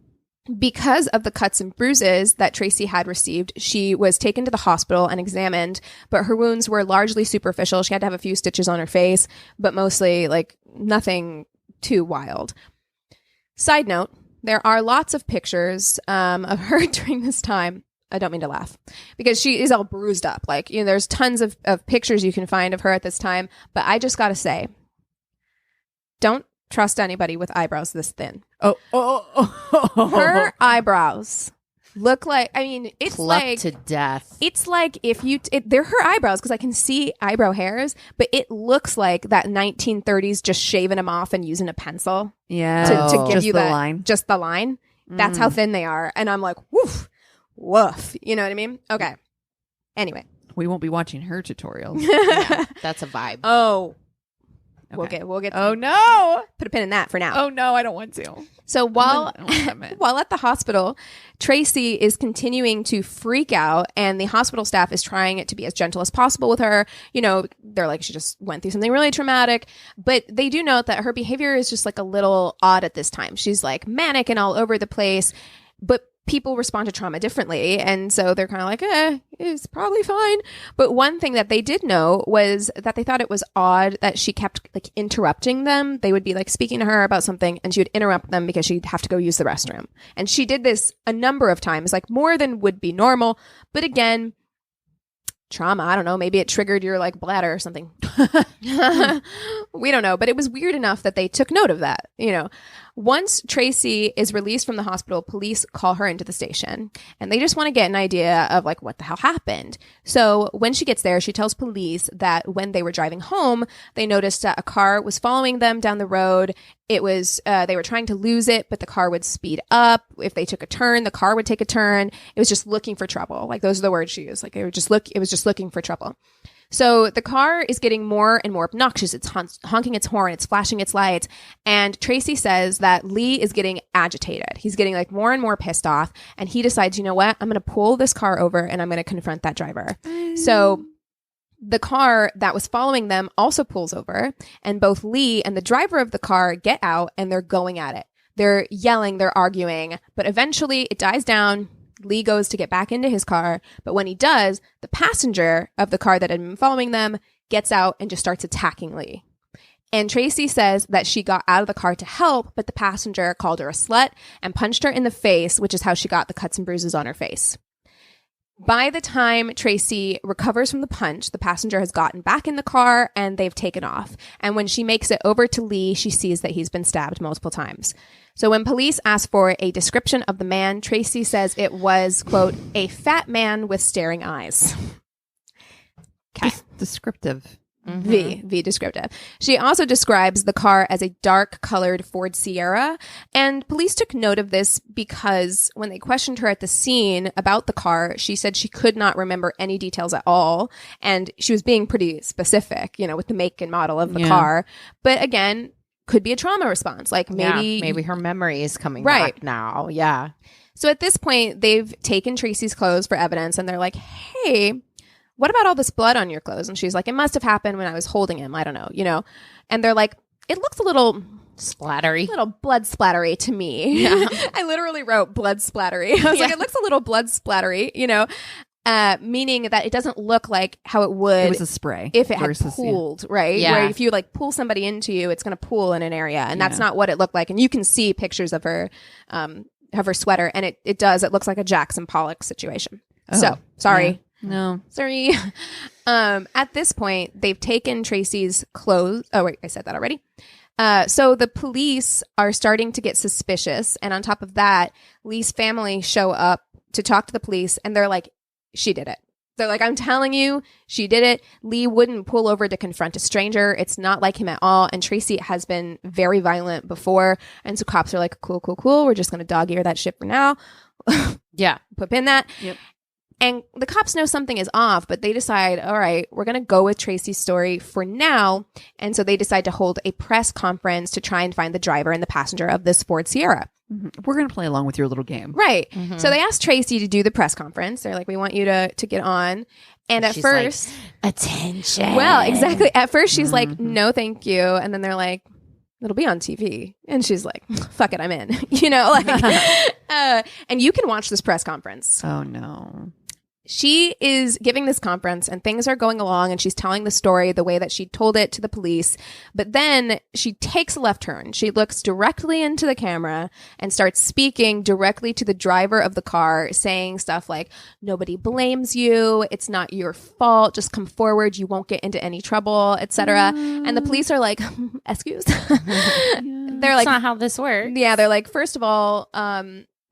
Because of the cuts and bruises that Tracie had received, she was taken to the hospital and examined, but her wounds were largely superficial. She had to have a few stitches on her face, but mostly, like, nothing too wild. Side note, there are lots of pictures of her during this time. I don't mean to laugh, because she is all bruised up. Like, you know, there's tons of pictures you can find of her at this time, but I just gotta say, don't trust anybody with eyebrows this thin. Her eyebrows look like, I mean, it's plucked like to death. It's like if you, they're her eyebrows, because I can see eyebrow hairs, but it looks like that 1930s just shaving them off and using a pencil. Yeah. To give just you the that line. Just the line. That's how thin they are. And I'm like, woof. You know what I mean? Okay. Anyway. We won't be watching her tutorials. Yeah, that's a vibe. Oh. Okay. We'll get. Oh no! Put a pin in that for now. Oh no! I don't want to. So while at the hospital, Tracie is continuing to freak out, and the hospital staff is trying to be as gentle as possible with her. You know, they're like, she just went through something really traumatic, but they do note that her behavior is just like a little odd at this time. She's like manic and all over the place, but people respond to trauma differently. And so they're kind of like, it's probably fine. But one thing that they did know was that they thought it was odd that she kept like interrupting them. They would be like speaking to her about something, and she would interrupt them because she'd have to go use the restroom. And she did this a number of times, like more than would be normal. But again, trauma, I don't know, maybe it triggered your like bladder or something. We don't know, but it was weird enough that they took note of that, you know. Once Tracie is released from the hospital, police call her into the station, and they just want to get an idea of like what the hell happened. So when she gets there, she tells police that when they were driving home, they noticed that a car was following them down the road. It was, they were trying to lose it, but the car would speed up. If they took a turn, the car would take a turn. It was just looking for trouble. Like, those are the words she used. Like, it was just looking for trouble. So the car is getting more and more obnoxious. It's honking its horn. It's flashing its lights. And Tracie says that Lee is getting agitated. He's getting like more and more pissed off. And he decides, you know what? I'm going to pull this car over and I'm going to confront that driver. So the car that was following them also pulls over, and both Lee and the driver of the car get out, and they're going at it. They're yelling, they're arguing, but eventually it dies down. Lee goes to get back into his car, but when he does, the passenger of the car that had been following them gets out and just starts attacking Lee. And Tracie says that she got out of the car to help, but the passenger called her a slut and punched her in the face, which is how she got the cuts and bruises on her face. By the time Tracie recovers from the punch, the passenger has gotten back in the car and they've taken off. And when she makes it over to Lee, she sees that he's been stabbed multiple times. So when police ask for a description of the man, Tracie says it was, quote, a fat man with staring eyes. Okay. Descriptive. V descriptive. She also describes the car as a dark colored Ford Sierra, and police took note of this because when they questioned her at the scene about the car, she said she could not remember any details at all, and she was being pretty specific, with the make and model of the car. But again, could be a trauma response. Like maybe her memory is coming back now. Yeah. So at this point, they've taken Tracie's clothes for evidence, and they're like, hey, what about all this blood on your clothes? And she's like, it must have happened when I was holding him. I don't know, And they're like, it looks a little splattery, blood splattery to me. Yeah. I literally wrote blood splattery. I was like, it looks a little blood splattery, meaning that it doesn't look like how it would. It was a spray if it had pooled, right? Yeah. Where if you like pull somebody into you, it's going to pool in an area, and that's not what it looked like. And you can see pictures of her sweater, and it looks like a Jackson Pollock situation. Oh, so sorry. Yeah. No. Sorry. At this point, they've taken Tracie's clothes. Oh, wait, I said that already. So the police are starting to get suspicious. And on top of that, Lee's family show up to talk to the police, and they're like, she did it. They're like, I'm telling you, she did it. Lee wouldn't pull over to confront a stranger. It's not like him at all. And Tracie has been very violent before. And so cops are like, cool. We're just going to dog ear that shit for now. Yeah. Put pin that. Yep. And the cops know something is off, but they decide, all right, we're going to go with Tracie's story for now. And so they decide to hold a press conference to try and find the driver and the passenger of this Ford Sierra. Mm-hmm. We're going to play along with your little game. Right. Mm-hmm. So they asked Tracie to do the press conference. They're like, we want you to get on. And at first, like, attention. Well, exactly. At first, she's like, no, thank you. And then they're like, it'll be on TV. And she's like, fuck it, I'm in. And you can watch this press conference. Oh, no. She is giving this conference and things are going along, and she's telling the story the way that she told it to the police. But then she takes a left turn. She looks directly into the camera and starts speaking directly to the driver of the car, saying stuff like, nobody blames you. It's not your fault. Just come forward. You won't get into any trouble, etc. And the police are like, excuse? They're like, that's not how this works. Yeah. They're like, first of all,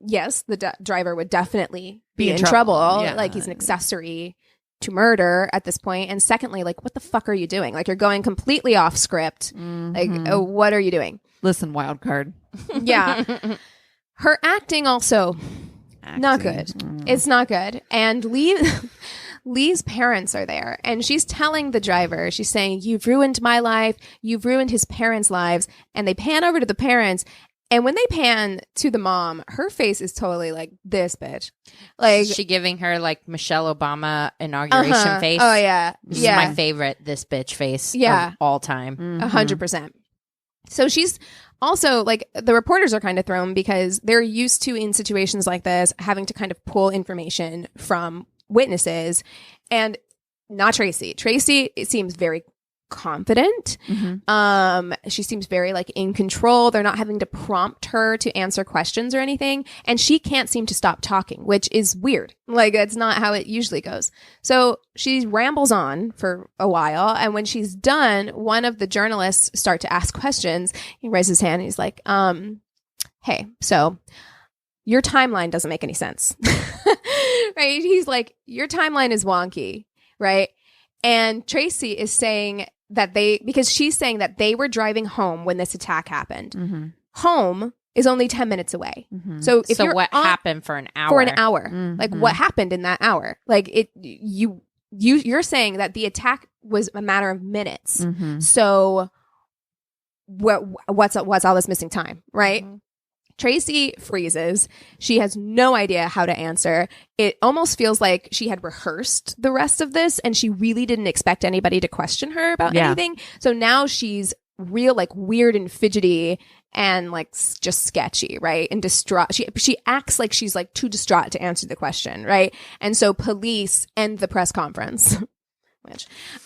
yes, the driver would definitely be in trouble. Yeah. Like, he's an accessory to murder at this point. And secondly, like, what the fuck are you doing? Like, you're going completely off script. Like, what are you doing? Listen, wild card. Yeah. Her acting also not good. It's not good. And Lee's parents are there, and she's telling the driver, she's saying, you've ruined my life. You've ruined his parents' lives. And they pan over to the parents. And when they pan to the mom, her face is totally like, this bitch. Like, she giving her like Michelle Obama inauguration face. Oh yeah. Which is my favorite, this bitch face of all time. 100%. So she's also like, the reporters are kind of thrown because they're used to, in situations like this, having to kind of pull information from witnesses, and not Tracie. Tracie, it seems very confident. She seems very like in control. They're not having to prompt her to answer questions or anything, and she can't seem to stop talking, which is weird. Like, that's not how it usually goes. So she rambles on for a while, and when she's done, one of the journalists start to ask questions. He raises his hand and he's like, hey, so your timeline doesn't make any sense. Right? He's like, your timeline is wonky, right? And Tracie is saying that because she's saying that they were driving home when this attack happened. Home is only 10 minutes away. So what happened for an hour? For an hour. Like, what happened in that hour? Like, you're saying that the attack was a matter of minutes. So what's all this missing time, right? Tracie freezes. She has no idea how to answer. It almost feels like she had rehearsed the rest of this, and she really didn't expect anybody to question her about anything. So now she's real, like, weird and fidgety and like just sketchy, right? And distraught. She acts like she's like too distraught to answer the question, right? And so police end the press conference.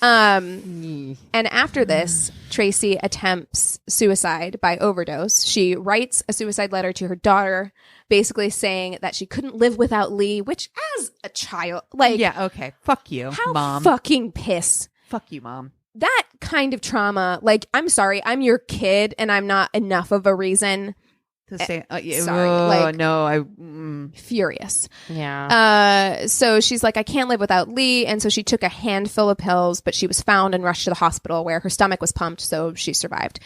And after this, Tracie attempts suicide by overdose. She writes a suicide letter to her daughter, basically saying that she couldn't live without Lee, which, as a child, like, yeah, okay, fuck you, how mom. Fucking piss. Fuck you, mom. That kind of trauma, like, I'm sorry, I'm your kid, and I'm not enough of a reason To say, sorry, furious. Yeah. So she's like, I can't live without Lee. And so she took a handful of pills, but she was found and rushed to the hospital where her stomach was pumped. So she survived.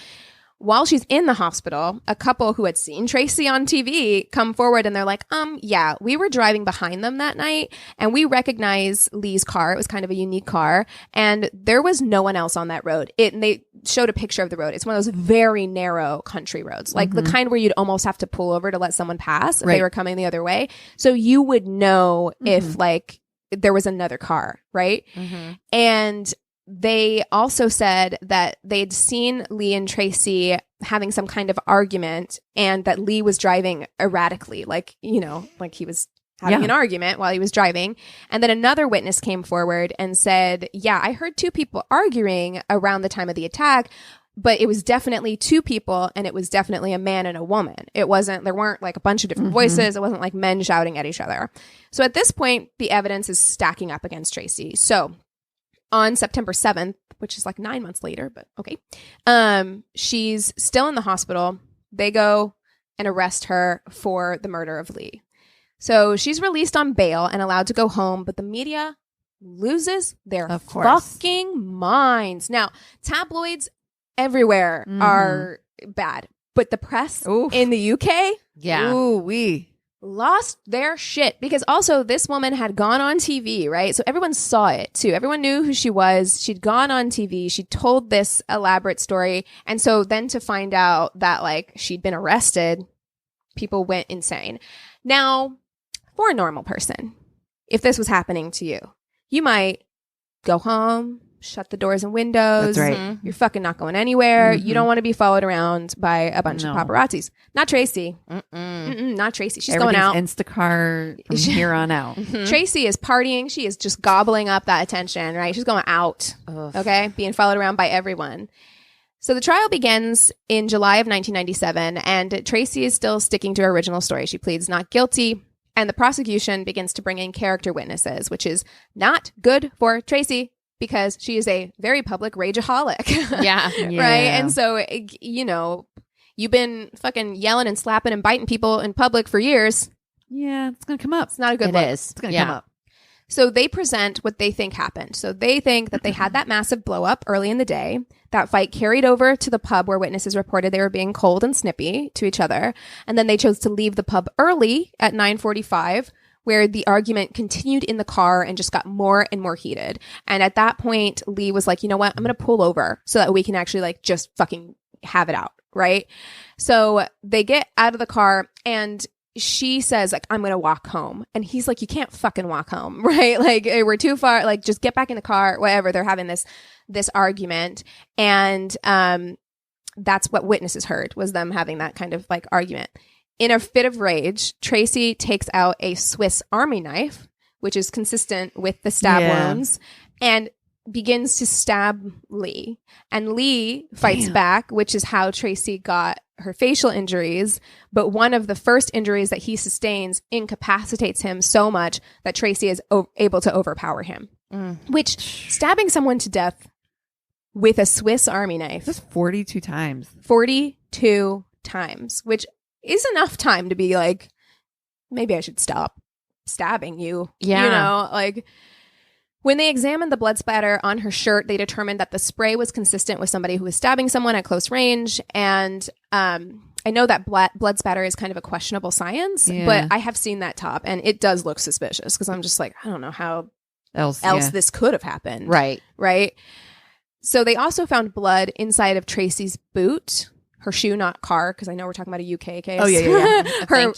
While she's in the hospital, a couple who had seen Tracie on TV come forward and they're like, yeah, we were driving behind them that night and we recognize Lee's car. It was kind of a unique car and there was no one else on that road. And they showed a picture of the road. It's one of those very narrow country roads, like the kind where you'd almost have to pull over to let someone pass if they were coming the other way. So you would know if like there was another car, right? And they also said that they'd seen Lee and Tracie having some kind of argument and that Lee was driving erratically, like, you know, like he was having an argument while he was driving. And then another witness came forward and said, yeah, I heard two people arguing around the time of the attack, but it was definitely two people and it was definitely a man and a woman. It wasn't, there weren't like a bunch of different voices. It wasn't like men shouting at each other. So at this point, the evidence is stacking up against Tracie. So on September 7th, which is like 9 months later, but okay. She's still in the hospital. They go and arrest her for the murder of Lee. So she's released on bail and allowed to go home, but the media loses their fucking minds. Now, tabloids everywhere are bad, but the press in the UK, lost their shit because also this woman had gone on TV, right? So everyone saw it too. Everyone knew who she was. She'd gone on TV. She told this elaborate story. And so then to find out that like she'd been arrested, people went insane. Now, for a normal person, if this was happening to you, you might go home, shut the doors and windows. That's right. You're fucking not going anywhere. You don't want to be followed around by a bunch of paparazzis. Not Tracie. Not Tracie. She's going out. Instacart from here on out. Tracie is partying. She is just gobbling up that attention, right? She's going out. Okay? Being followed around by everyone. So the trial begins in July of 1997, and Tracie is still sticking to her original story. She pleads not guilty, and the prosecution begins to bring in character witnesses, which is not good for Tracie, because she is a very public rageaholic. Right? And so, you know, you've been fucking yelling and slapping and biting people in public for years. Yeah, it's going to come up. It's not a good look. It's going to come up. So they present what they think happened. So they think that they had that massive blow up early in the day. That fight carried over to the pub where witnesses reported they were being cold and snippy to each other. And then they chose to leave the pub early at 9:45, where the argument continued in the car and just got more and more heated. And at that point, Lee was like, you know what? I'm going to pull over so that we can actually like just fucking have it out. Right. So they get out of the car and she says like, I'm going to walk home. And he's like, you can't fucking walk home. Right. Like we're too far. Like just get back in the car, whatever. They're having this argument. And, that's what witnesses heard, was them having that kind of like argument. In a fit of rage, Tracie takes out a Swiss Army knife, which is consistent with the stab wounds, and begins to stab Lee. And Lee fights back, which is how Tracie got her facial injuries. But one of the first injuries that he sustains incapacitates him so much that Tracie is able to overpower him. Which, stabbing someone to death with a Swiss Army knife. That's 42 times. 42 times, which is enough time to be like, maybe I should stop stabbing you. Yeah. You know, like when they examined the blood splatter on her shirt, they determined that the spray was consistent with somebody who was stabbing someone at close range. And I know that blood spatter is kind of a questionable science, but I have seen that top and it does look suspicious because I'm just like, I don't know how else this could have happened. Right. Right. So they also found blood inside of Tracie's boot. Her shoe, not car, because I know we're talking about a UK case. Oh, yeah.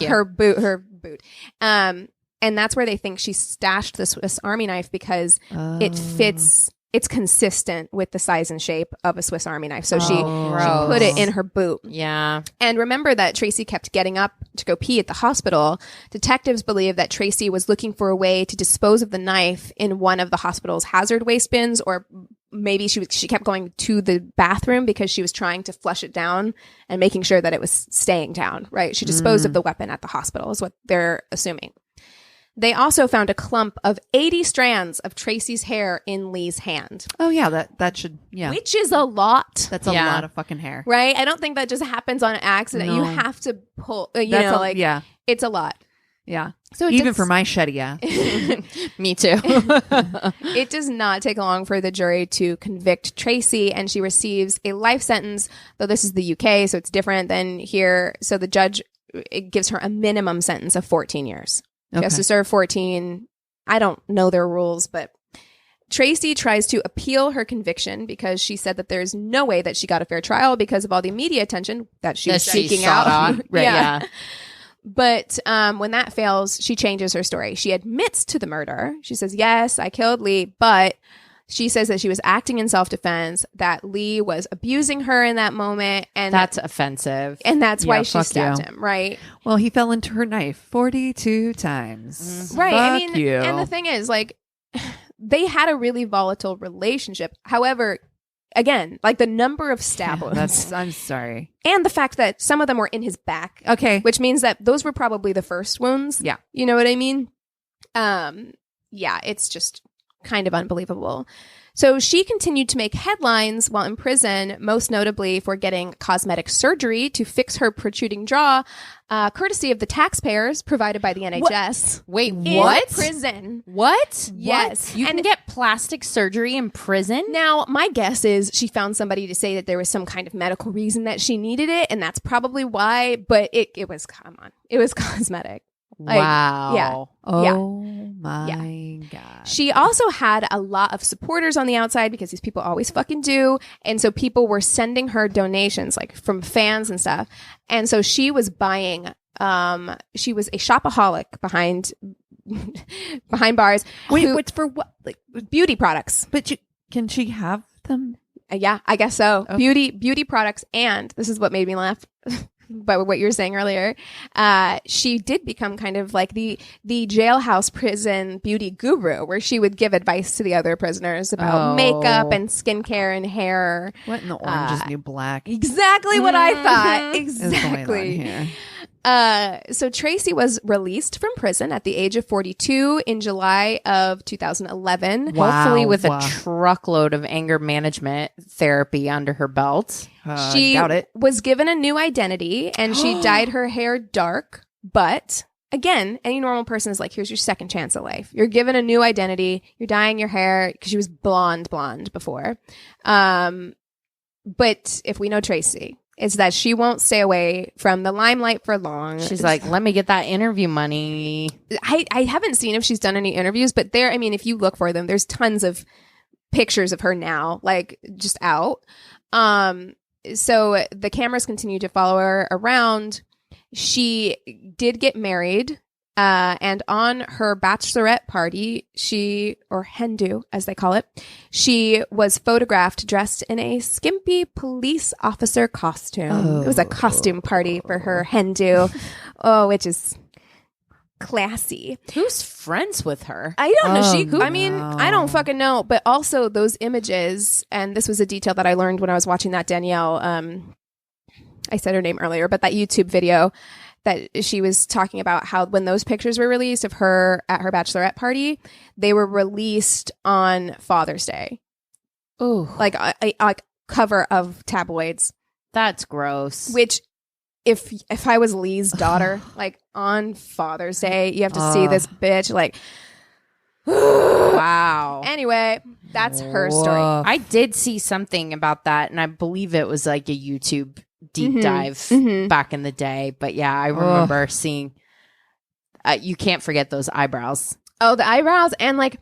her boot. And that's where they think she stashed the Swiss Army knife because it fits, it's consistent with the size and shape of a Swiss Army knife. So she put it in her boot. Yeah. And remember that Tracie kept getting up to go pee at the hospital. Detectives believe that Tracie was looking for a way to dispose of the knife in one of the hospital's hazard waste bins, or maybe she kept going to the bathroom because she was trying to flush it down and making sure that it was staying down, right? She disposed of the weapon at the hospital is what they're assuming. They also found a clump of 80 strands of Tracie's hair in Lee's hand. Oh, yeah, that should, yeah. Which is a lot. That's a lot of fucking hair. Right? I don't think that just happens on accident. No. You have to pull, yeah. It's a lot. Yeah. So even for my shetty, yeah. Me too. It does not take long for the jury to convict Tracie, and she receives a life sentence, though this is the UK, so it's different than here. So the judge gives her a minimum sentence of 14 years. She has to serve 14. I don't know their rules, but Tracie tries to appeal her conviction because she said that there's no way that she got a fair trial because of all the media attention that she was seeking out. Right, yeah. But when that fails, she changes her story. She admits to the murder. She says, yes, I killed Lee, but she says that she was acting in self-defense, that Lee was abusing her in that moment. And that's offensive. And that's why she stabbed him, right? Well, he fell into her knife 42 times. Right. Fuck you. And the thing is, like, they had a really volatile relationship. However, again, like the number of stab wounds. I'm sorry. And the fact that some of them were in his back. Okay. Which means that those were probably the first wounds. Yeah. You know what I mean? Yeah, it's just kind of unbelievable. So she continued to make headlines while in prison, most notably for getting cosmetic surgery to fix her protruding jaw, courtesy of the taxpayers provided by the NHS. Wait, in what? Prison. What? Yes. What? You can get plastic surgery in prison? Now, my guess is she found somebody to say that there was some kind of medical reason that she needed it, and that's probably why, but it was, come on, it was cosmetic. Like, wow. Yeah. Oh my God. She also had a lot of supporters on the outside because these people always fucking do. And so people were sending her donations, like from fans and stuff. And so she was buying, she was a shopaholic behind bars. Wait, what's for what? Like beauty products. But can she have them? Yeah, I guess so. Oh. Beauty products. And this is what made me laugh. But what you were saying earlier, she did become kind of like the jailhouse prison beauty guru, where she would give advice to the other prisoners about makeup and skincare and hair. What in the orange is new black? Exactly what I thought. Is going on Exactly. here. So Tracie was released from prison at the age of 42 in July of 2011. Wow. Hopefully with a truckload of anger management therapy under her belt. She doubt it. was given a new identity and she dyed her hair dark. But again, any normal person is like, here's your second chance at life. You're given a new identity. You're dyeing your hair because she was blonde before. But if we know Tracie, is that she won't stay away from the limelight for long. She's like, let me get that interview money. I haven't seen if she's done any interviews, but there, I mean, if you look for them, there's tons of pictures of her now, like just out. So the cameras continue to follow her around. She did get married. And on her bachelorette party, or hen-do, as they call it, she was photographed dressed in a skimpy police officer costume. It was a costume party for her hen-do, which is classy. Who's friends with her? I don't know. No. I don't fucking know. But also those images, and this was a detail that I learned when I was watching that Danielle, I said her name earlier, but that YouTube video that she was talking about how when those pictures were released of her at her bachelorette party, they were released on Father's Day. Ooh, Like a cover of tabloids. that's gross. Which, if I was Lee's daughter, like on Father's Day, you have to see this bitch. Like, wow. Anyway, that's her story. I did see something about that, and I believe it was like a YouTube deep dive back in the day. But yeah, I remember seeing. You can't forget those eyebrows. Oh, the eyebrows, and like,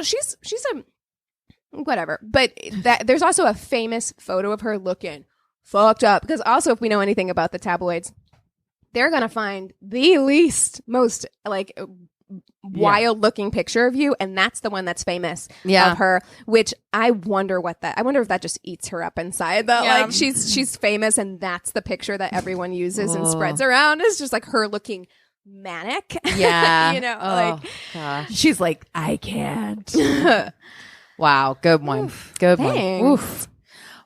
she's a whatever. But there's also a famous photo of her looking fucked up. Because also, if we know anything about the tabloids, they're gonna find the most like wild looking picture of you, and that's the one that's famous of her, which I wonder if that just eats her up inside, that like she's famous and that's the picture that everyone uses and spreads around. It's just like her looking manic. Like Gosh. She's like, I can't. wow, good one. Good one. Thanks. Oof.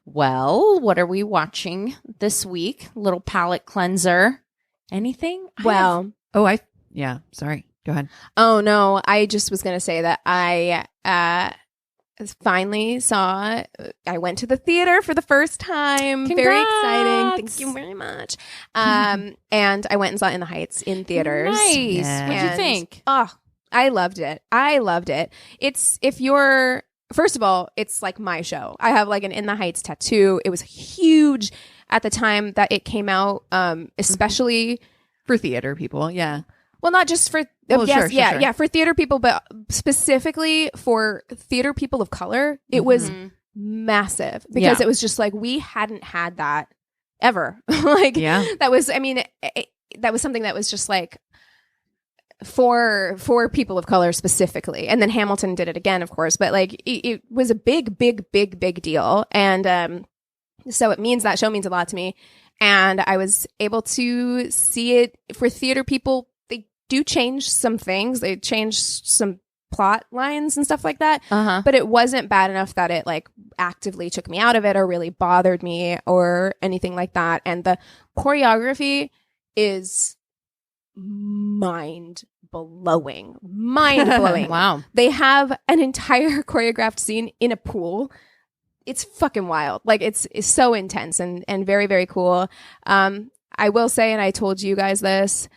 Well, what are we watching this week? Little palate cleanser. Anything? Well, Sorry. Go ahead. Oh no, I just was gonna say that I finally saw. I went to the theater for the first time. Congrats. Very exciting. Thank you very much. And I went and saw In the Heights in theaters. Nice. Yeah. What'd you think? Oh, I loved it. First of all, it's like my show. I have like an In the Heights tattoo. It was huge at the time that it came out, especially for theater people. Yeah. Well, not just for Sure. for theater people, but specifically for theater people of color. It was massive because it was just like we hadn't had that ever. That was. I mean, that was something that was just like for people of color specifically. And then Hamilton did it again, of course. But like it was a big deal, and so that show means a lot to me. And I was able to see it for theater people. Do change some things. They changed some plot lines and stuff like that. But it wasn't bad enough that it like actively took me out of it or really bothered me or anything like that. And the choreography is mind-blowing. Wow. They have an entire choreographed scene in a pool. It's fucking wild. Like it's so intense and very, very cool. I will say, and I told you guys this,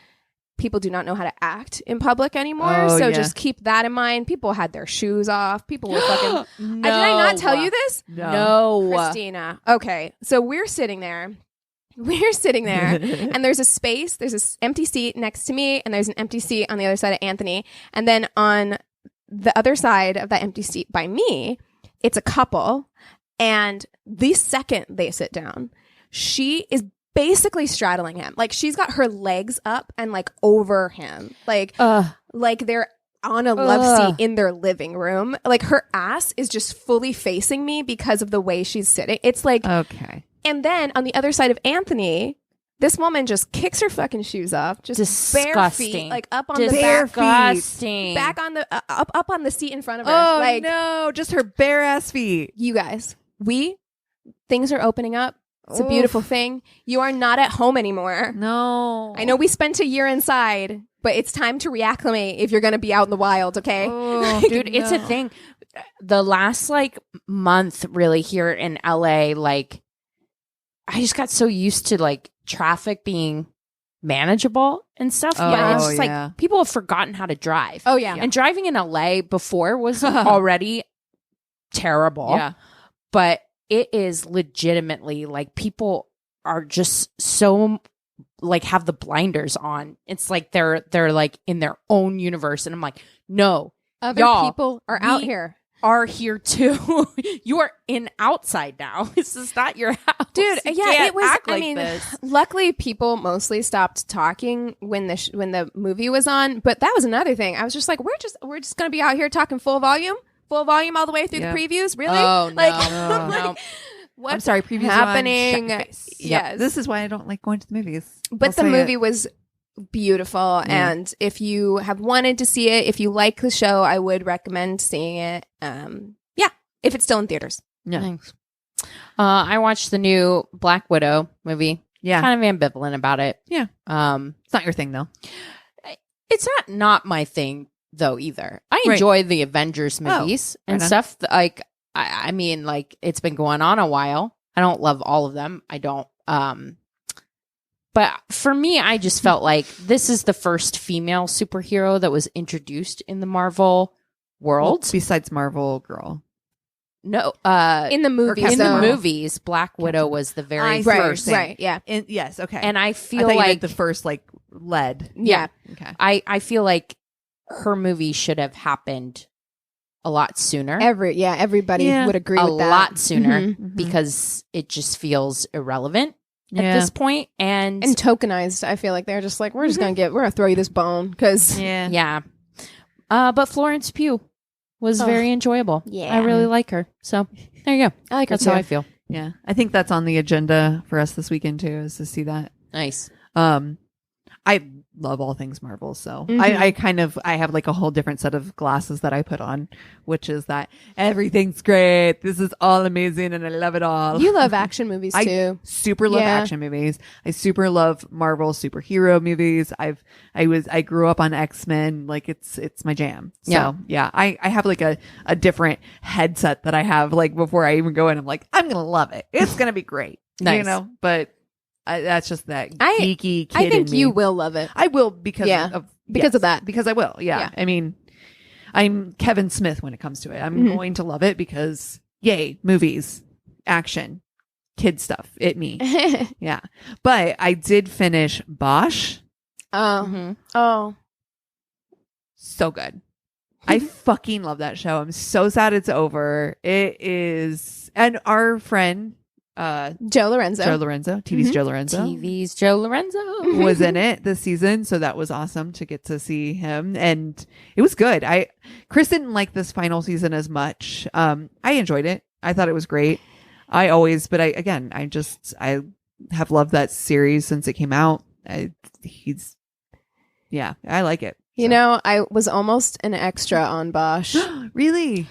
people do not know how to act in public anymore. Just keep that in mind. People had their shoes off. People were fucking... No. Did I not tell you this? No. Christina. Okay. So we're sitting there. And there's a space. There's this empty seat next to me. And there's an empty seat on the other side of Anthony. And then on the other side of that empty seat by me, it's a couple. And the second they sit down, she is basically straddling him. Like she's got her legs up and like over him. Like they're on a love seat in their living room. Like her ass is just fully facing me because of the way she's sitting. It's like, okay. And then on the other side of Anthony, this woman just kicks her fucking shoes off, just disgusting. bare feet, like up on the disgusting. back on the up on the seat in front of her. Oh like, no, just her bare ass feet. You guys, things are opening up. It's a beautiful thing. You are not at home anymore. No. I know we spent a year inside, but it's time to reacclimate if you're going to be out in the wild, okay? Oh, dude, it's a thing. The last like month really here in LA, like I just got so used to like traffic being manageable and stuff. But it's just like people have forgotten how to drive. Oh, yeah. And driving in LA before was already terrible. Yeah. But it is legitimately like people are just so like have the blinders on. It's like they're like in their own universe. And I'm like, no, other people are out here. Are here too. You are in outside now. This is not your house, dude. You Yeah, it was. Act like I mean, this. Luckily, people mostly stopped talking when the movie was on. But that was another thing. I was just like, we're just gonna be out here talking full volume all the way through the previews. Really? Oh no, like, no. like, what's I'm sorry, previews happening? Yes, this is why I don't like going to the movies. But the movie was beautiful, and if you have wanted to see it, if you like the show, I would recommend seeing it. If it's still in theaters. Yeah. Thanks. I watched the new Black Widow movie. Yeah, kind of ambivalent about it. Yeah. It's not your thing though. It's not my thing though either. I enjoy the Avengers movies and stuff. Like I mean, like it's been going on a while. I don't love all of them. I don't. But for me, I just felt like this is the first female superhero that was introduced in the Marvel world. Well, besides Marvel Girl. No, in the movies. In the movies, Black Widow was the very first. Right, yeah. Yes, okay. And I feel you like meant the first like lead. Yeah. Okay. I feel like her movie should have happened a lot sooner. Everybody would agree with that. A lot sooner Mm-hmm. because it just feels irrelevant at this point. And tokenized. I feel like they're just like, we're gonna throw you this bone because but Florence Pugh was very enjoyable. Yeah. I really like her. So there you go. I like her That's too. how I feel. Yeah. I think that's on the agenda for us this weekend too, is to see that. Nice. I love all things Marvel. So Mm-hmm. I have like a whole different set of glasses that I put on, which is that everything's great. This is all amazing and I love it all. You love action movies I too. super love action movies. I super love Marvel superhero movies. I grew up on X-Men. Like it's my jam. So I have like a different headset that I have like before I even go in. I'm like, I'm going to love it. It's going to be great. Nice. You know, but that's just that geeky kid I think in me. you will love it. I will because of that. Because I will. Yeah. I mean, I'm Kevin Smith when it comes to it. I'm going to love it because yay, movies, action, kid stuff. It me. Yeah. But I did finish Bosch. Oh. So good. I fucking love that show. I'm so sad it's over. It is. And our friend Joe Lorenzo, TV's Joe Lorenzo. TV's Joe Lorenzo was in it this season, so that was awesome to get to see him, and it was good. Chris didn't like this final season as much. I enjoyed it. I thought it was great. I have loved that series since it came out. I like it. You know, I was almost an extra on Bosch. Really?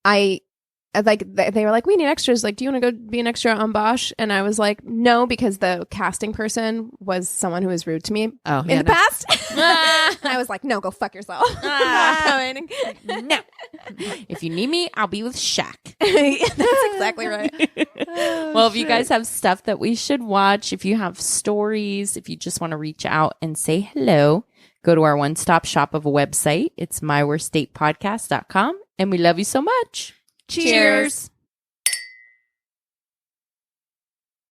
They were like, we need extras. Like, do you want to go be an extra on Bosch? And I was like, no, because the casting person was someone who was rude to me in the past. I was like, no, go fuck yourself. No. If you need me, I'll be with Shaq. That's exactly right. Well, if you guys have stuff that we should watch, if you have stories, if you just want to reach out and say hello, go to our one-stop shop of a website. It's myworstdatepodcast.com. And we love you so much. Cheers.